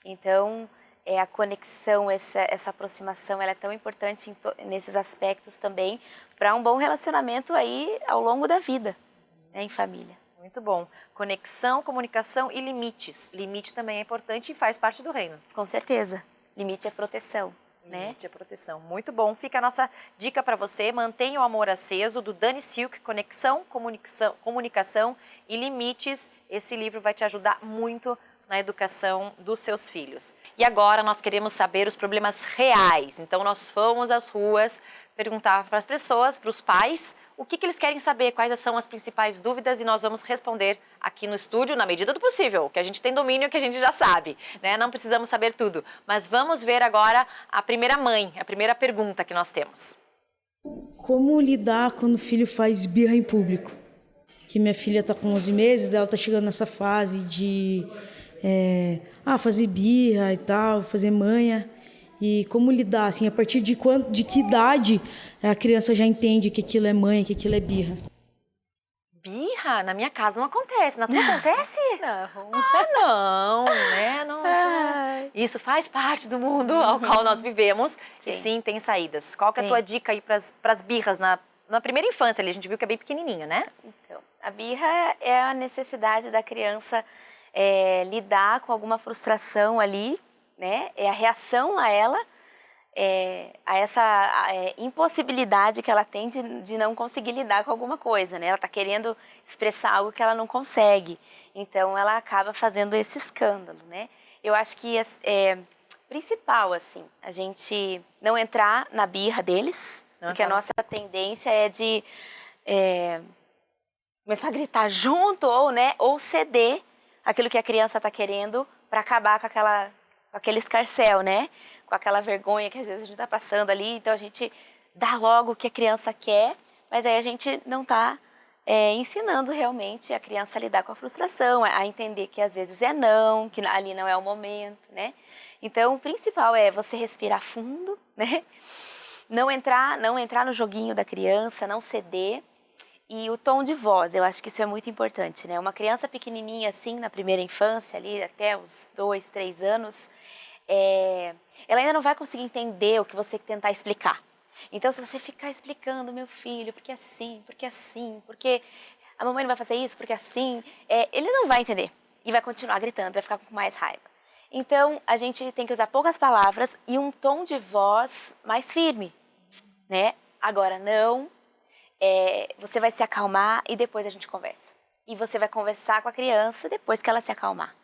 Então a conexão, essa aproximação, ela é tão importante nesses aspectos também para um bom relacionamento aí ao longo da vida, né, em família. Muito bom. Conexão, comunicação e limites. Limite também é importante e faz parte do reino. Com certeza. Limite é proteção. Limite é proteção. Muito bom. Fica a nossa dica para você. Mantenha o amor aceso, do Dani Silk, Conexão, Comunicação e Limites. Esse livro vai te ajudar muito na educação dos seus filhos. E agora nós queremos saber os problemas reais. Então nós fomos às ruas perguntar para as pessoas, para os pais, o que eles querem saber, quais são as principais dúvidas, e nós vamos responder aqui no estúdio na medida do possível, que a gente tem domínio, que a gente já sabe, né? Não precisamos saber tudo, mas vamos ver agora a primeira mãe, a primeira pergunta que nós temos. Como lidar quando o filho faz birra em público? Que minha filha está com 11 meses, ela está chegando nessa fase de fazer birra e tal, fazer manha. E como lidar, assim, a partir de que idade a criança já entende que aquilo é manha, que aquilo é birra? Birra? Na minha casa não acontece. Na tua acontece? Não. Não, né? Isso faz parte do mundo ao qual nós vivemos. Sim. E sim, tem saídas. Qual que é a tua dica aí para as birras na primeira infância ali? A gente viu que é bem pequenininho, né? Então, a birra é a necessidade da criança lidar com alguma frustração ali, né? É a reação a ela, a essa impossibilidade que ela tem de não conseguir lidar com alguma coisa, né? Ela está querendo expressar algo que ela não consegue, então ela acaba fazendo esse escândalo, né? Eu acho que principal, assim, a gente não entrar na birra deles, porque a nossa tendência é de começar a gritar junto ou ceder aquilo que a criança está querendo para acabar com aquele escarcéu, né? Com aquela vergonha que às vezes a gente está passando ali. Então a gente dá logo o que a criança quer, mas aí a gente não está ensinando realmente a criança a lidar com a frustração, a entender que às vezes não, que ali não é o momento, né? Então o principal é você respirar fundo, né? Não entrar no joguinho da criança, não ceder. E o tom de voz, eu acho que isso é muito importante, né? Uma criança pequenininha assim, na primeira infância, ali até os 2, 3 anos, ela ainda não vai conseguir entender o que você tentar explicar. Então, se você ficar explicando, meu filho, porque a mamãe não vai fazer isso, porque assim, ele não vai entender e vai continuar gritando, vai ficar com mais raiva. Então, a gente tem que usar poucas palavras e um tom de voz mais firme, né? Agora, não... você vai se acalmar e depois a gente conversa. E você vai conversar com a criança depois que ela se acalmar.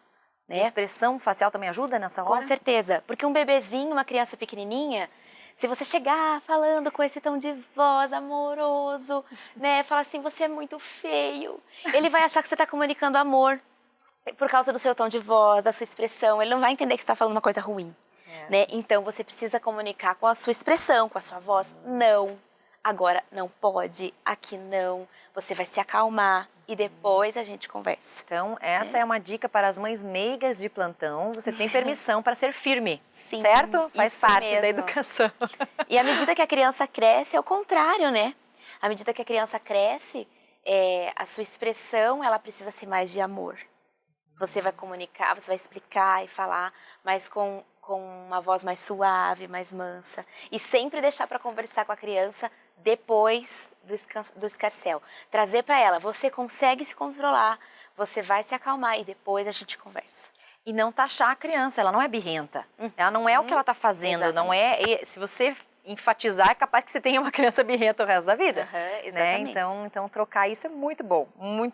Né? A expressão facial também ajuda nessa hora? Com certeza. Porque um bebezinho, uma criança pequenininha, se você chegar falando com esse tom de voz amoroso, né, falar assim, você é muito feio, ele vai achar que você está comunicando amor por causa do seu tom de voz, da sua expressão. Ele não vai entender que você está falando uma coisa ruim. Né? Então, você precisa comunicar com a sua expressão, com a sua voz. Não. Agora, não pode, aqui não, você vai se acalmar e depois a gente conversa. Então, essa é uma dica para as mães meigas de plantão. Você tem permissão para ser firme, Sim, certo? Faz parte mesmo. da educação. E à medida que a criança cresce, é o contrário, né? À medida que a criança cresce, a sua expressão, ela precisa ser mais de amor. Você vai comunicar, você vai explicar e falar, mas com uma voz mais suave, mais mansa. E sempre deixar para conversar com a criança depois do escarcéu. Trazer para ela, você consegue se controlar, você vai se acalmar e depois a gente conversa. E não taxar a criança, ela não é birrenta. Ela não é o que ela está fazendo, Exatamente. não é... Se você enfatizar, é capaz que você tenha uma criança birrenta o resto da vida. Exatamente. Né? Então, trocar isso é muito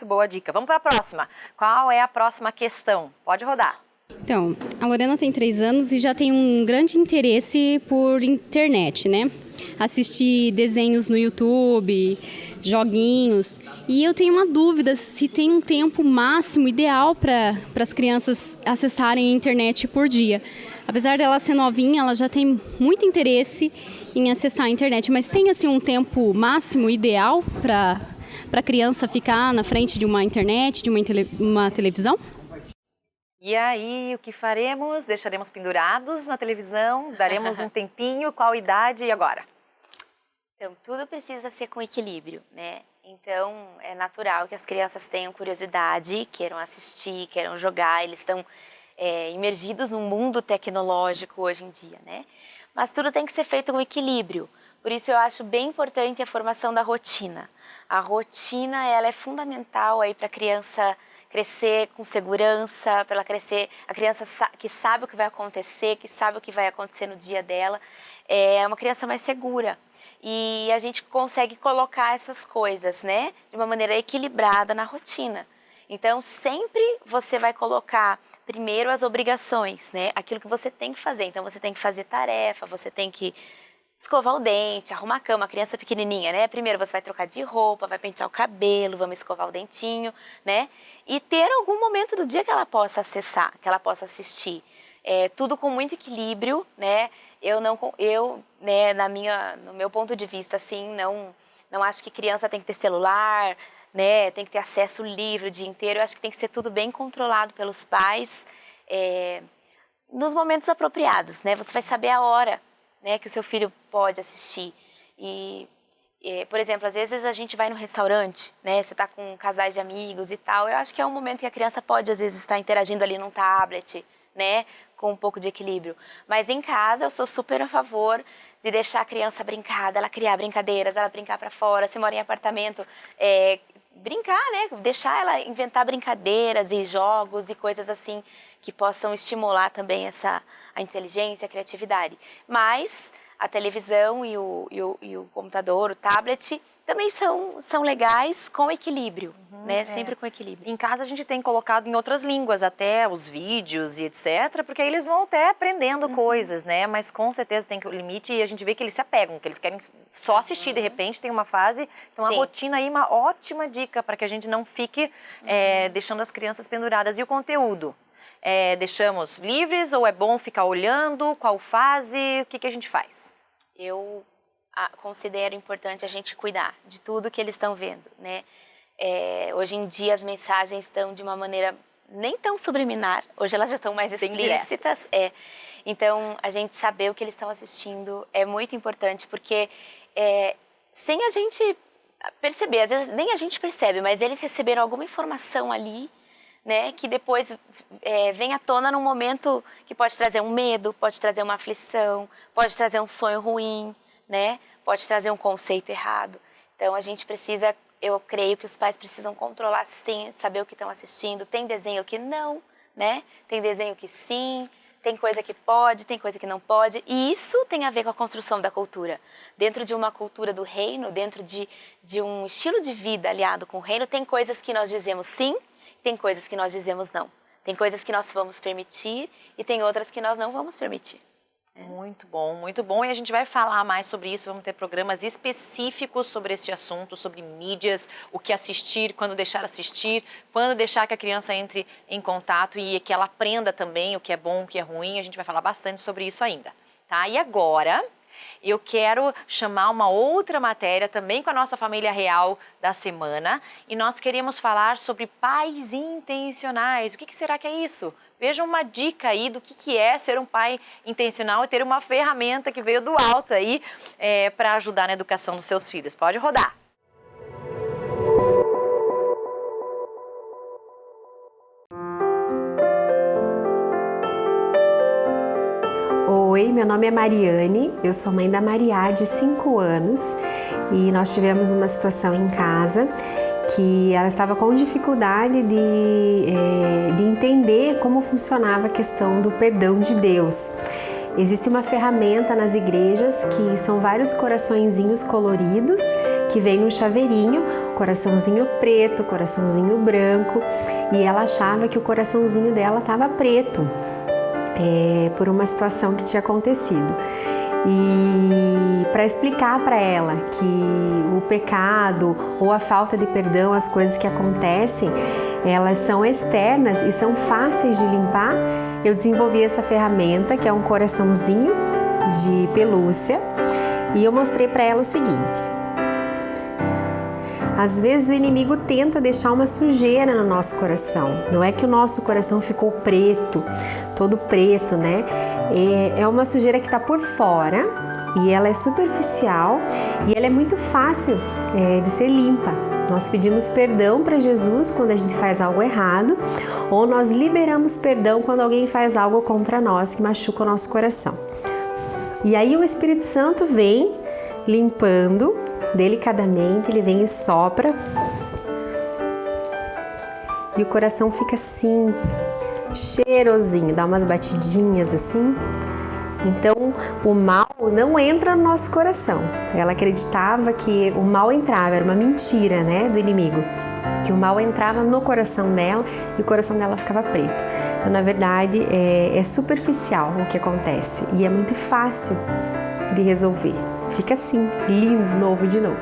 boa dica. Vamos para a próxima. Qual é a próxima questão? Pode rodar. Então, a Lorena tem 3 anos e já tem um grande interesse por internet, né? Assistir desenhos no YouTube, joguinhos. E eu tenho uma dúvida se tem um tempo máximo ideal para as crianças acessarem a internet por dia. Apesar dela ser novinha, ela já tem muito interesse em acessar a internet, mas tem assim um tempo máximo ideal para a criança ficar na frente de uma internet, de uma televisão? E aí, o que faremos? Deixaremos pendurados na televisão? Daremos um tempinho? Qual idade e agora? Então, tudo precisa ser com equilíbrio, né? Então, é natural que as crianças tenham curiosidade, queiram assistir, queiram jogar, eles estão imergidos num mundo tecnológico hoje em dia, né? Mas tudo tem que ser feito com equilíbrio. Por isso, eu acho bem importante a formação da rotina. A rotina, ela é fundamental aí para a criança crescer com segurança, para ela crescer, a criança que sabe o que vai acontecer, que sabe o que vai acontecer no dia dela, é uma criança mais segura. E a gente consegue colocar essas coisas, né, de uma maneira equilibrada na rotina. Então, sempre você vai colocar primeiro as obrigações, né, aquilo que você tem que fazer. Então, você tem que fazer tarefa, você tem que escovar o dente, arrumar a cama, a criança pequenininha, né? Primeiro você vai trocar de roupa, vai pentear o cabelo, vamos escovar o dentinho, né? E ter algum momento do dia que ela possa acessar, que ela possa assistir. Tudo com muito equilíbrio, né? Né, no meu ponto de vista, assim, não acho que criança tem que ter celular, né? Tem que ter acesso livre o dia inteiro. Eu acho que tem que ser tudo bem controlado pelos pais, nos momentos apropriados, né? Você vai saber a hora, né, que o seu filho pode assistir. Por exemplo, às vezes a gente vai no restaurante, né, você está com casais de amigos e tal, eu acho que é um momento que a criança pode, às vezes, estar interagindo ali num tablet, né, com um pouco de equilíbrio. Mas em casa eu sou super a favor de deixar a criança brincar, ela criar brincadeiras, ela brincar para fora, se mora em apartamento, brincar, né, deixar ela inventar brincadeiras e jogos e coisas assim que possam estimular também a inteligência, a criatividade. Mas a televisão e o computador, o tablet, também são legais com equilíbrio, né? Sempre com equilíbrio. Em casa a gente tem colocado em outras línguas até os vídeos e etc, porque aí eles vão até aprendendo coisas, né? Mas com certeza tem que o limite e a gente vê que eles se apegam, que eles querem só assistir, de repente tem uma fase, então a rotina aí é uma ótima dica para que a gente não fique deixando as crianças penduradas. E o conteúdo? Deixamos livres ou é bom ficar olhando? Qual fase? O que a gente faz? Eu considero importante a gente cuidar de tudo que eles estão vendo, né? Hoje em dia as mensagens estão de uma maneira nem tão subliminar, hoje elas já estão mais explícitas. Então, a gente saber o que eles estão assistindo é muito importante, porque sem a gente perceber, às vezes nem a gente percebe, mas eles receberam alguma informação ali, né, que depois vem à tona num momento que pode trazer um medo, pode trazer uma aflição, pode trazer um sonho ruim, né, pode trazer um conceito errado. Então a gente precisa, eu creio que os pais precisam controlar sim, saber o que estão assistindo. Tem desenho que não, né, tem desenho que sim, tem coisa que pode, tem coisa que não pode. E isso tem a ver com a construção da cultura. Dentro de uma cultura do reino, dentro de um estilo de vida aliado com o reino, tem coisas que nós dizemos sim, tem coisas que nós dizemos não. Tem coisas que nós vamos permitir e tem outras que nós não vamos permitir. Muito bom, muito bom. E a gente vai falar mais sobre isso, vamos ter programas específicos sobre esse assunto, sobre mídias, o que assistir, quando deixar assistir, quando deixar que a criança entre em contato e que ela aprenda também o que é bom, o que é ruim. A gente vai falar bastante sobre isso ainda, tá? E agora eu quero chamar uma outra matéria também com a nossa família real da semana e nós queremos falar sobre pais intencionais. O que será que é isso? Veja uma dica aí do que é ser um pai intencional e ter uma ferramenta que veio do alto aí para ajudar na educação dos seus filhos. Pode rodar. Oi, meu nome é Mariane, eu sou mãe da Maria de 5 anos e nós tivemos uma situação em casa que ela estava com dificuldade de entender como funcionava a questão do perdão de Deus. Existe uma ferramenta nas igrejas que são vários coraçõezinhos coloridos que vem num chaveirinho, coraçãozinho preto, coraçãozinho branco, e ela achava que o coraçãozinho dela estava preto, por uma situação que tinha acontecido. E para explicar para ela que o pecado ou a falta de perdão, as coisas que acontecem, elas são externas e são fáceis de limpar, eu desenvolvi essa ferramenta, que é um coraçãozinho de pelúcia, e eu mostrei para ela o seguinte: às vezes o inimigo tenta deixar uma sujeira no nosso coração. Não é que o nosso coração ficou preto, todo preto, né? É uma sujeira que está por fora e ela é superficial e ela é muito fácil de ser limpa. Nós pedimos perdão para Jesus quando a gente faz algo errado, ou nós liberamos perdão quando alguém faz algo contra nós que machuca o nosso coração. E aí o Espírito Santo vem limpando delicadamente, ele vem e sopra e o coração fica assim, cheirosinho, dá umas batidinhas assim. Então o mal não entra no nosso coração. Ela acreditava que o mal entrava, era uma mentira, né, do inimigo, que o mal entrava no coração dela e o coração dela ficava preto. Então na verdade é superficial o que acontece e é muito fácil de resolver. Fica assim, lindo, novo de novo.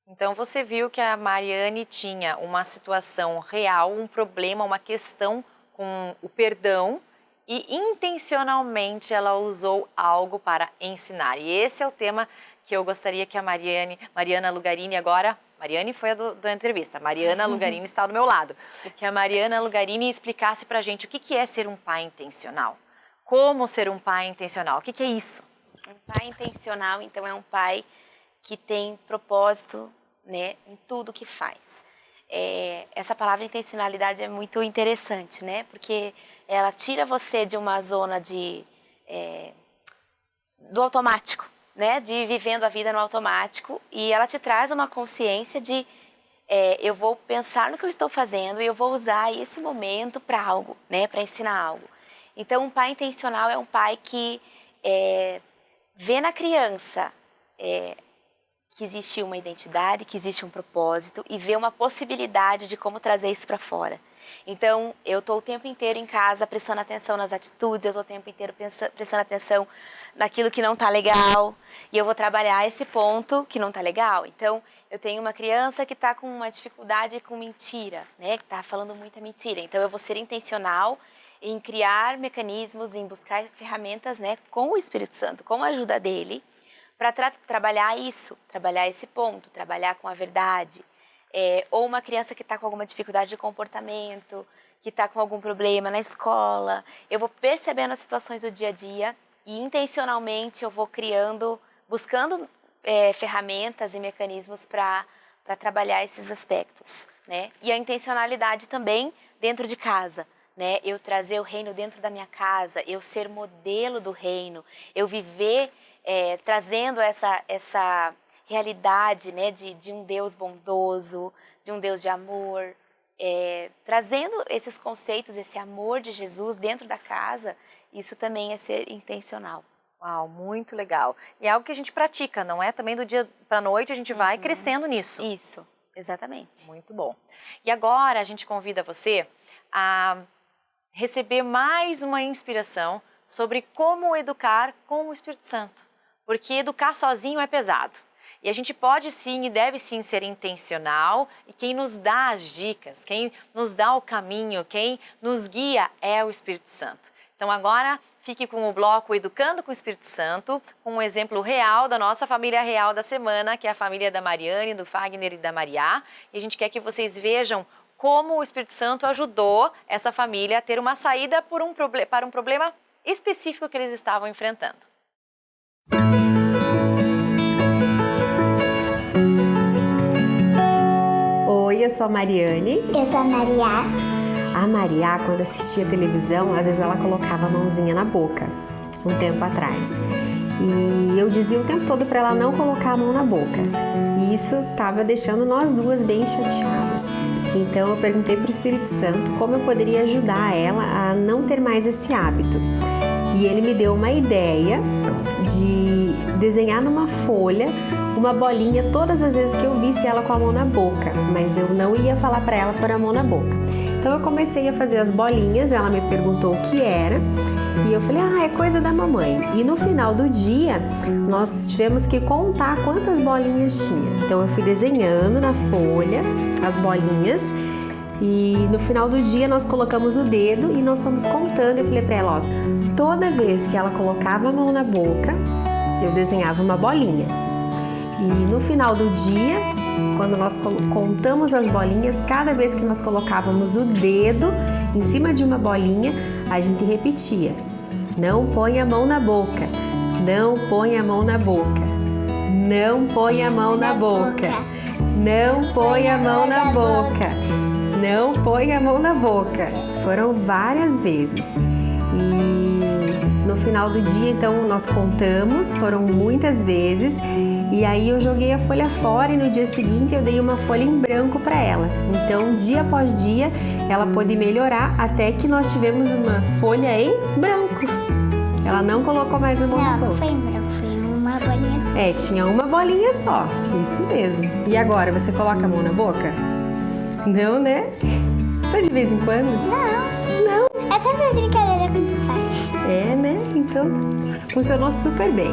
Então você viu que a Mariane tinha uma situação real, um problema, uma questão com o perdão e intencionalmente ela usou algo para ensinar. E esse é o tema que eu gostaria que a Mariana Lugarini agora... Mariane foi a da entrevista, Mariana Lugarini está do meu lado. Que a Mariana Lugarini explicasse pra gente o que é ser um pai intencional. Como ser um pai intencional? O que é isso? Um pai intencional, então, é um pai que tem propósito, né, em tudo que faz. Essa palavra intencionalidade é muito interessante, né, porque ela tira você de uma zona do automático, né, de vivendo a vida no automático, e ela te traz uma consciência de eu vou pensar no que eu estou fazendo e eu vou usar esse momento para algo, né, para ensinar algo. Então, um pai intencional é um pai que vê na criança que existe uma identidade, que existe um propósito e vê uma possibilidade de como trazer isso para fora. Então, eu estou o tempo inteiro em casa prestando atenção nas atitudes, eu estou o tempo inteiro prestando atenção naquilo que não está legal e eu vou trabalhar esse ponto que não está legal. Então, eu tenho uma criança que está com uma dificuldade com mentira, né? Que está falando muita mentira. Então, eu vou ser intencional em criar mecanismos, em buscar ferramentas, né, com o Espírito Santo, com a ajuda dele, para trabalhar isso, trabalhar esse ponto, trabalhar com a verdade. Ou uma criança que está com alguma dificuldade de comportamento, que está com algum problema na escola. Eu vou percebendo as situações do dia a dia e intencionalmente eu vou buscando ferramentas e mecanismos para trabalhar esses aspectos, né? E a intencionalidade também dentro de casa, né? Eu trazer o reino dentro da minha casa, eu ser modelo do reino, eu viver trazendo essa realidade, né, de um Deus bondoso, de um Deus de amor, trazendo esses conceitos, esse amor de Jesus dentro da casa, isso também é ser intencional. Uau, muito legal. E é algo que a gente pratica, não é? Também do dia para a noite a gente vai crescendo nisso. Isso, exatamente. Muito bom. E agora a gente convida você a receber mais uma inspiração sobre como educar com o Espírito Santo. Porque educar sozinho é pesado. E a gente pode sim e deve sim ser intencional, e quem nos dá as dicas, quem nos dá o caminho, quem nos guia é o Espírito Santo. Então agora fique com o bloco Educando com o Espírito Santo, com um exemplo real da nossa família real da semana, que é a família da Mariane, do Fagner e da Mariá. E a gente quer que vocês vejam como o Espírito Santo ajudou essa família a ter uma saída para um problema específico que eles estavam enfrentando. Oi, eu sou a Mariane. Eu sou a Mariá. A Mariá, quando assistia televisão, às vezes ela colocava a mãozinha na boca, um tempo atrás. E eu dizia o tempo todo para ela não colocar a mão na boca. E isso estava deixando nós duas bem chateadas. Então eu perguntei para o Espírito Santo como eu poderia ajudar ela a não ter mais esse hábito. E ele me deu uma ideia de desenhar numa folha uma bolinha todas as vezes que eu visse ela com a mão na boca, mas eu não ia falar para ela pôr a mão na boca. Então eu comecei a fazer as bolinhas, ela me perguntou o que era e eu falei, é coisa da mamãe. E no final do dia nós tivemos que contar quantas bolinhas tinha. Então eu fui desenhando na folha as bolinhas e no final do dia nós colocamos o dedo e nós fomos contando. Eu falei para ela, toda vez que ela colocava a mão na boca, eu desenhava uma bolinha. E no final do dia, quando nós contamos as bolinhas, cada vez que nós colocávamos o dedo em cima de uma bolinha, a gente repetia: não põe a mão na boca, não põe a mão na boca, não põe a mão na boca, não põe a mão na boca, não põe a mão na boca. Foram várias vezes. E no final do dia, então, nós contamos, foram muitas vezes. E aí eu joguei a folha fora e no dia seguinte eu dei uma folha em branco para ela. Então, dia após dia, ela pôde melhorar até que nós tivemos uma folha em branco. Ela não colocou mais a mão na boca. Não, foi em branco, foi uma bolinha só. Tinha uma bolinha só, isso mesmo. E agora, você coloca a mão na boca? Não, né? Só de vez em quando? Não. Essa foi a brincadeira com o pai. Né? Então, funcionou super bem.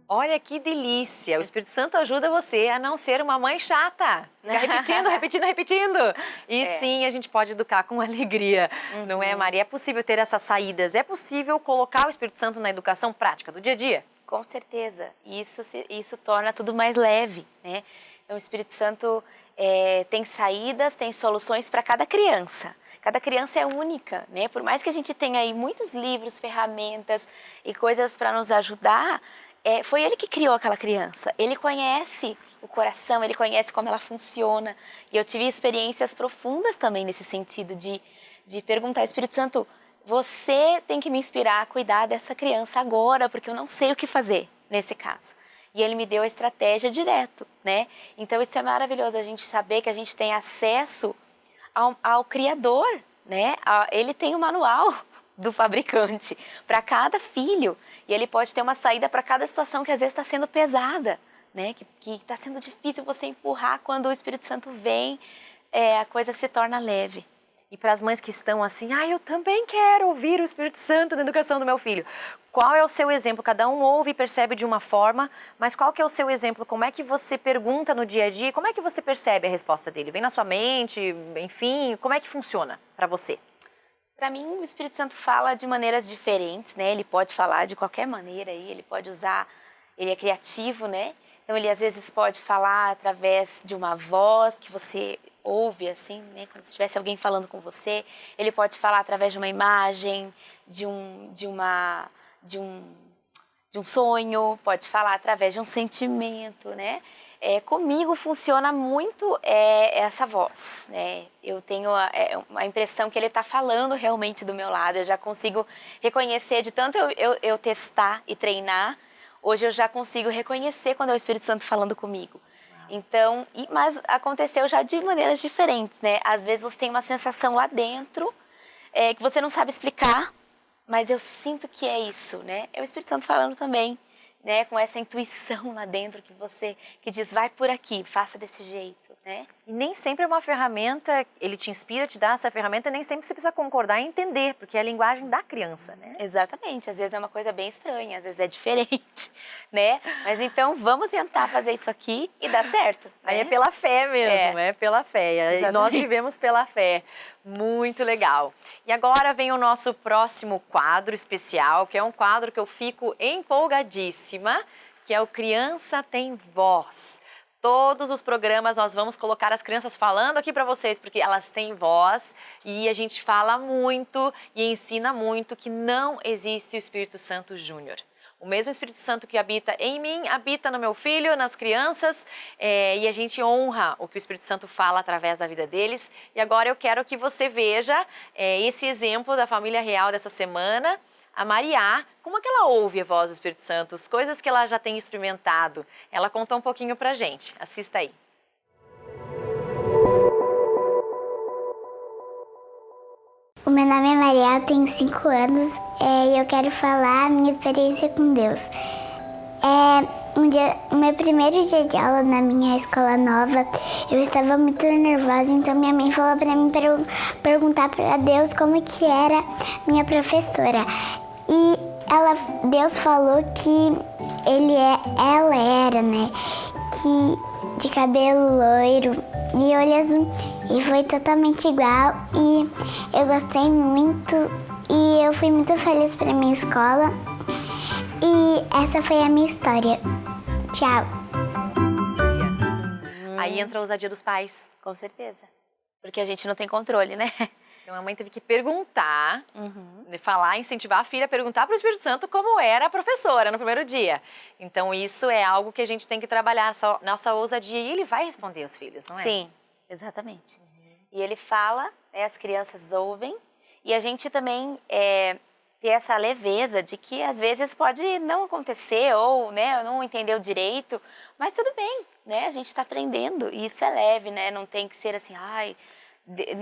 Olha que delícia! O Espírito Santo ajuda você a não ser uma mãe chata. Fica repetindo, repetindo, repetindo. E sim, a gente pode educar com alegria, não é, Maria? É possível ter essas saídas, é possível colocar o Espírito Santo na educação prática do dia a dia? Com certeza. Isso torna tudo mais leve, né? Então, o Espírito Santo tem saídas, tem soluções para cada criança. Cada criança é única, né? Por mais que a gente tenha aí muitos livros, ferramentas e coisas para nos ajudar, foi ele que criou aquela criança. Ele conhece o coração, ele conhece como ela funciona. E eu tive experiências profundas também nesse sentido de perguntar, Espírito Santo, você tem que me inspirar a cuidar dessa criança agora, porque eu não sei o que fazer nesse caso. E ele me deu a estratégia direto, né? Então isso é maravilhoso, a gente saber que a gente tem acesso ao Criador, né? Ele tem o manual do fabricante para cada filho e ele pode ter uma saída para cada situação que às vezes está sendo pesada, né? Que está sendo difícil você empurrar. Quando o Espírito Santo vem, a coisa se torna leve. E para as mães que estão assim, eu também quero ouvir o Espírito Santo na educação do meu filho. Qual é o seu exemplo? Cada um ouve e percebe de uma forma, mas qual que é o seu exemplo? Como é que você pergunta no dia a dia? Como é que você percebe a resposta dele? Vem na sua mente, enfim, como é que funciona para você? Para mim, o Espírito Santo fala de maneiras diferentes, né? Ele pode falar de qualquer maneira, ele pode usar, ele é criativo, né? Então, ele às vezes pode falar através de uma voz que você ouve, assim, né? Como se tivesse alguém falando com você. Ele pode falar através de uma imagem, de um sonho, pode falar através de um sentimento, né? Comigo funciona muito essa voz, né? Eu tenho a impressão que ele está falando realmente do meu lado. Eu já consigo reconhecer, de tanto eu testar e treinar, hoje eu já consigo reconhecer quando é o Espírito Santo falando comigo. Então, mas aconteceu já de maneiras diferentes, né? Às vezes você tem uma sensação lá dentro que você não sabe explicar, mas eu sinto que é isso, né? É o Espírito Santo falando também, né? Com essa intuição lá dentro que diz, vai por aqui, faça desse jeito, né? E nem sempre é uma ferramenta, ele te inspira, te dá essa ferramenta, nem sempre você precisa concordar e entender, porque é a linguagem da criança, né? Exatamente, às vezes é uma coisa bem estranha, às vezes é diferente, né? Mas então vamos tentar fazer isso aqui e dar certo. Né? Aí é pela fé mesmo, é pela fé. E nós vivemos pela fé. Muito legal. E agora vem o nosso próximo quadro especial, que é um quadro que eu fico empolgadíssima, que é o Criança Tem Voz. Todos os programas nós vamos colocar as crianças falando aqui para vocês, porque elas têm voz e a gente fala muito e ensina muito que não existe o Espírito Santo Júnior. O mesmo Espírito Santo que habita em mim, habita no meu filho, nas crianças, e a gente honra o que o Espírito Santo fala através da vida deles. E agora eu quero que você veja esse exemplo da família real dessa semana, a Mariá, como é que ela ouve a voz do Espírito Santo, as coisas que ela já tem experimentado. Ela conta um pouquinho pra gente, assista aí. O meu nome é Maria, eu tenho 5 anos e eu quero falar a minha experiência com Deus. O meu primeiro dia de aula na minha escola nova, eu estava muito nervosa, então minha mãe falou para mim perguntar para Deus como que era minha professora. E Deus falou que ela era, né, que de cabelo loiro e olho azul. E foi totalmente igual e eu gostei muito e eu fui muito feliz para minha escola. E essa foi a minha história. Tchau. Aí entra a ousadia dos pais. Com certeza. Porque a gente não tem controle, né? Então a mãe teve que perguntar, falar, incentivar a filha a perguntar para o Espírito Santo como era a professora no primeiro dia. Então isso é algo que a gente tem que trabalhar, nossa ousadia, e ele vai responder aos filhos, não é? Sim, exatamente. E ele fala, as crianças ouvem, e a gente também ter essa leveza de que às vezes pode não acontecer ou, né, não entendeu direito, mas tudo bem, né? A gente está aprendendo e isso é leve, né? Não tem que ser assim,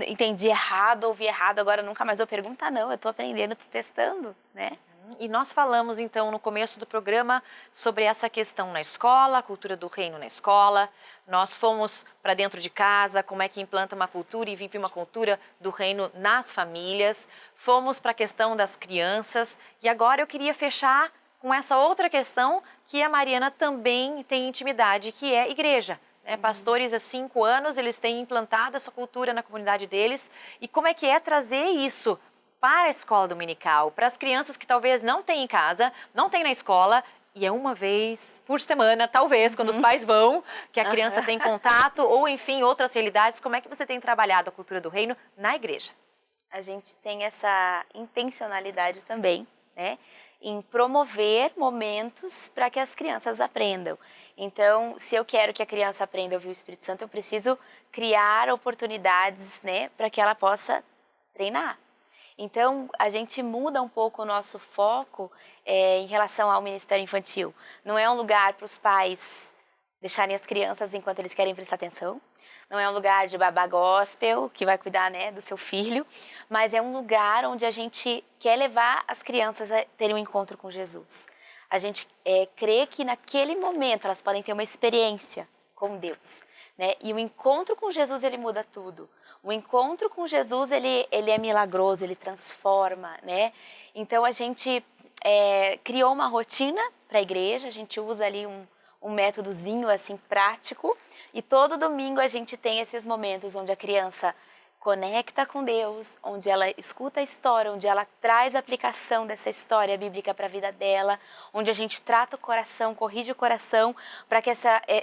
entendi errado, ouvi errado, agora nunca mais vou perguntar, não, eu estou aprendendo, estou testando, né? E nós falamos então no começo do programa sobre essa questão na escola, a cultura do reino na escola. Nós fomos para dentro de casa, como é que implanta uma cultura e vive uma cultura do reino nas famílias. Fomos para a questão das crianças e agora eu queria fechar com essa outra questão que a Mariana também tem intimidade, que é igreja. Pastores há 5 anos, eles têm implantado essa cultura na comunidade deles. E como é que é trazer isso para a escola dominical, para as crianças que talvez não têm em casa, não têm na escola, e é uma vez por semana, talvez, quando os pais vão, que a criança tem contato, ou enfim, outras realidades. Como é que você tem trabalhado a cultura do reino na igreja? A gente tem essa intencionalidade também, né, em promover momentos para que as crianças aprendam. Então, se eu quero que a criança aprenda a ouvir o Espírito Santo, eu preciso criar oportunidades, né, para que ela possa treinar. Então, a gente muda um pouco o nosso foco em relação ao Ministério Infantil. Não é um lugar para os pais deixarem as crianças enquanto eles querem prestar atenção. Não é um lugar de babá gospel, que vai cuidar, né, do seu filho. Mas é um lugar onde a gente quer levar as crianças a terem um encontro com Jesus. A gente crê que naquele momento elas podem ter uma experiência com Deus, né? E o encontro com Jesus, ele muda tudo. O encontro com Jesus, ele é milagroso, ele transforma, né? Então, a gente criou uma rotina para a igreja, a gente usa ali um métodozinho, assim, prático. E todo domingo a gente tem esses momentos onde a criança conecta com Deus, onde ela escuta a história, onde ela traz a aplicação dessa história bíblica para a vida dela, onde a gente trata o coração, corrige o coração, para que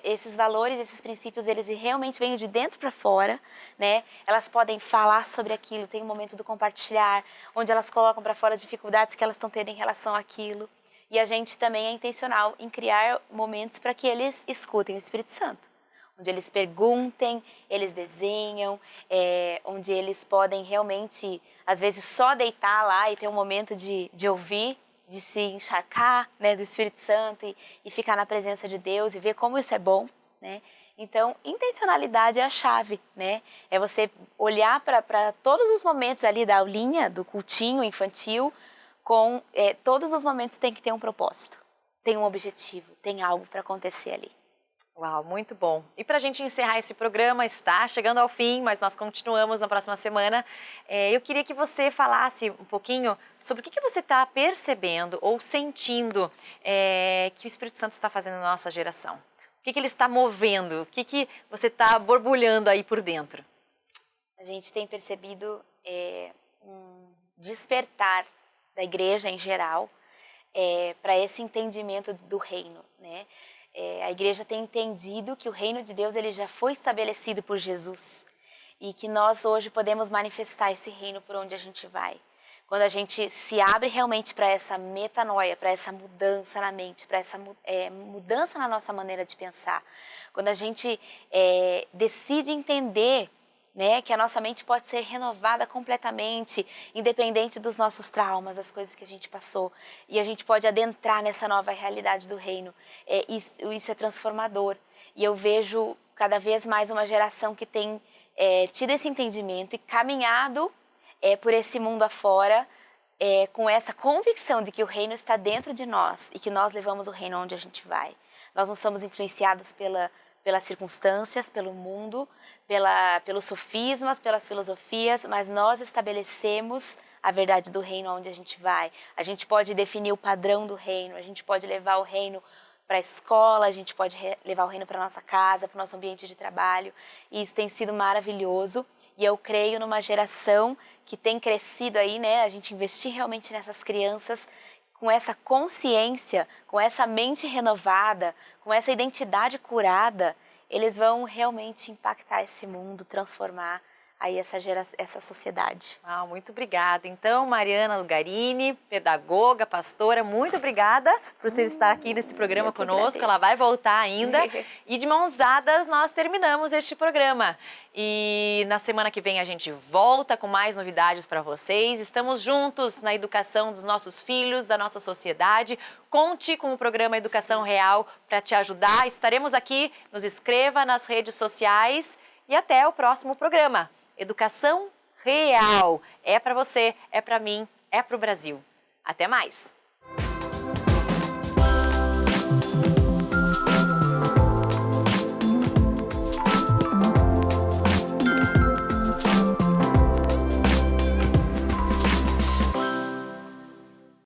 esses valores, esses princípios, eles realmente venham de dentro para fora, né? Elas podem falar sobre aquilo, tem um momento do compartilhar, onde elas colocam para fora as dificuldades que elas estão tendo em relação àquilo. E a gente também é intencional em criar momentos para que eles escutem o Espírito Santo. Onde eles perguntem, eles desenham, onde eles podem realmente, às vezes, só deitar lá e ter um momento de ouvir, de se encharcar, né, do Espírito Santo e ficar na presença de Deus e ver como isso é bom, né? Então, intencionalidade é a chave, né? É você olhar para todos os momentos ali da aulinha, do cultinho infantil, todos os momentos tem que ter um propósito, tem um objetivo, tem algo para acontecer ali. Uau, muito bom. E para a gente encerrar esse programa, está chegando ao fim, mas nós continuamos na próxima semana. Eu queria que você falasse um pouquinho sobre o que você está percebendo ou sentindo que o Espírito Santo está fazendo na nossa geração. O que ele está movendo? O que você está borbulhando aí por dentro? A gente tem percebido um despertar da igreja em geral para esse entendimento do reino, né? A igreja tem entendido que o reino de Deus ele já foi estabelecido por Jesus e que nós hoje podemos manifestar esse reino por onde a gente vai. quando a gente se abre realmente para essa metanoia, para essa mudança na mente, para essa mudança na nossa maneira de pensar, quando a gente decide entender, né, que a nossa mente pode ser renovada completamente, independente dos nossos traumas, das coisas que a gente passou, e a gente pode adentrar nessa nova realidade do reino, isso é transformador. E eu vejo cada vez mais uma geração que tem tido esse entendimento e caminhado por esse mundo afora, com essa convicção de que o reino está dentro de nós e que nós levamos o reino onde a gente vai. Nós não somos influenciados pelas circunstâncias, pelo mundo, pelos sofismas, pelas filosofias, mas nós estabelecemos a verdade do reino onde a gente vai. A gente pode definir o padrão do reino, a gente pode levar o reino para a escola, a gente pode levar o reino para a nossa casa, para o nosso ambiente de trabalho, e isso tem sido maravilhoso. E eu creio numa geração que tem crescido aí, né? A gente investir realmente nessas crianças com essa consciência, com essa mente renovada, com essa identidade curada, eles vão realmente impactar esse mundo, transformar aí essa sociedade. Muito obrigada. Então, Mariana Lugarini, pedagoga, pastora, muito obrigada por você estar aqui nesse programa conosco. Ela vai voltar ainda. E de mãos dadas, nós terminamos este programa. E na semana que vem a gente volta com mais novidades para vocês. Estamos juntos na educação dos nossos filhos, da nossa sociedade. Conte com o programa Educação Real para te ajudar. Estaremos aqui. Nos inscreva nas redes sociais e até o próximo programa. Educação Real. É para você, é para mim, é para o Brasil. Até mais!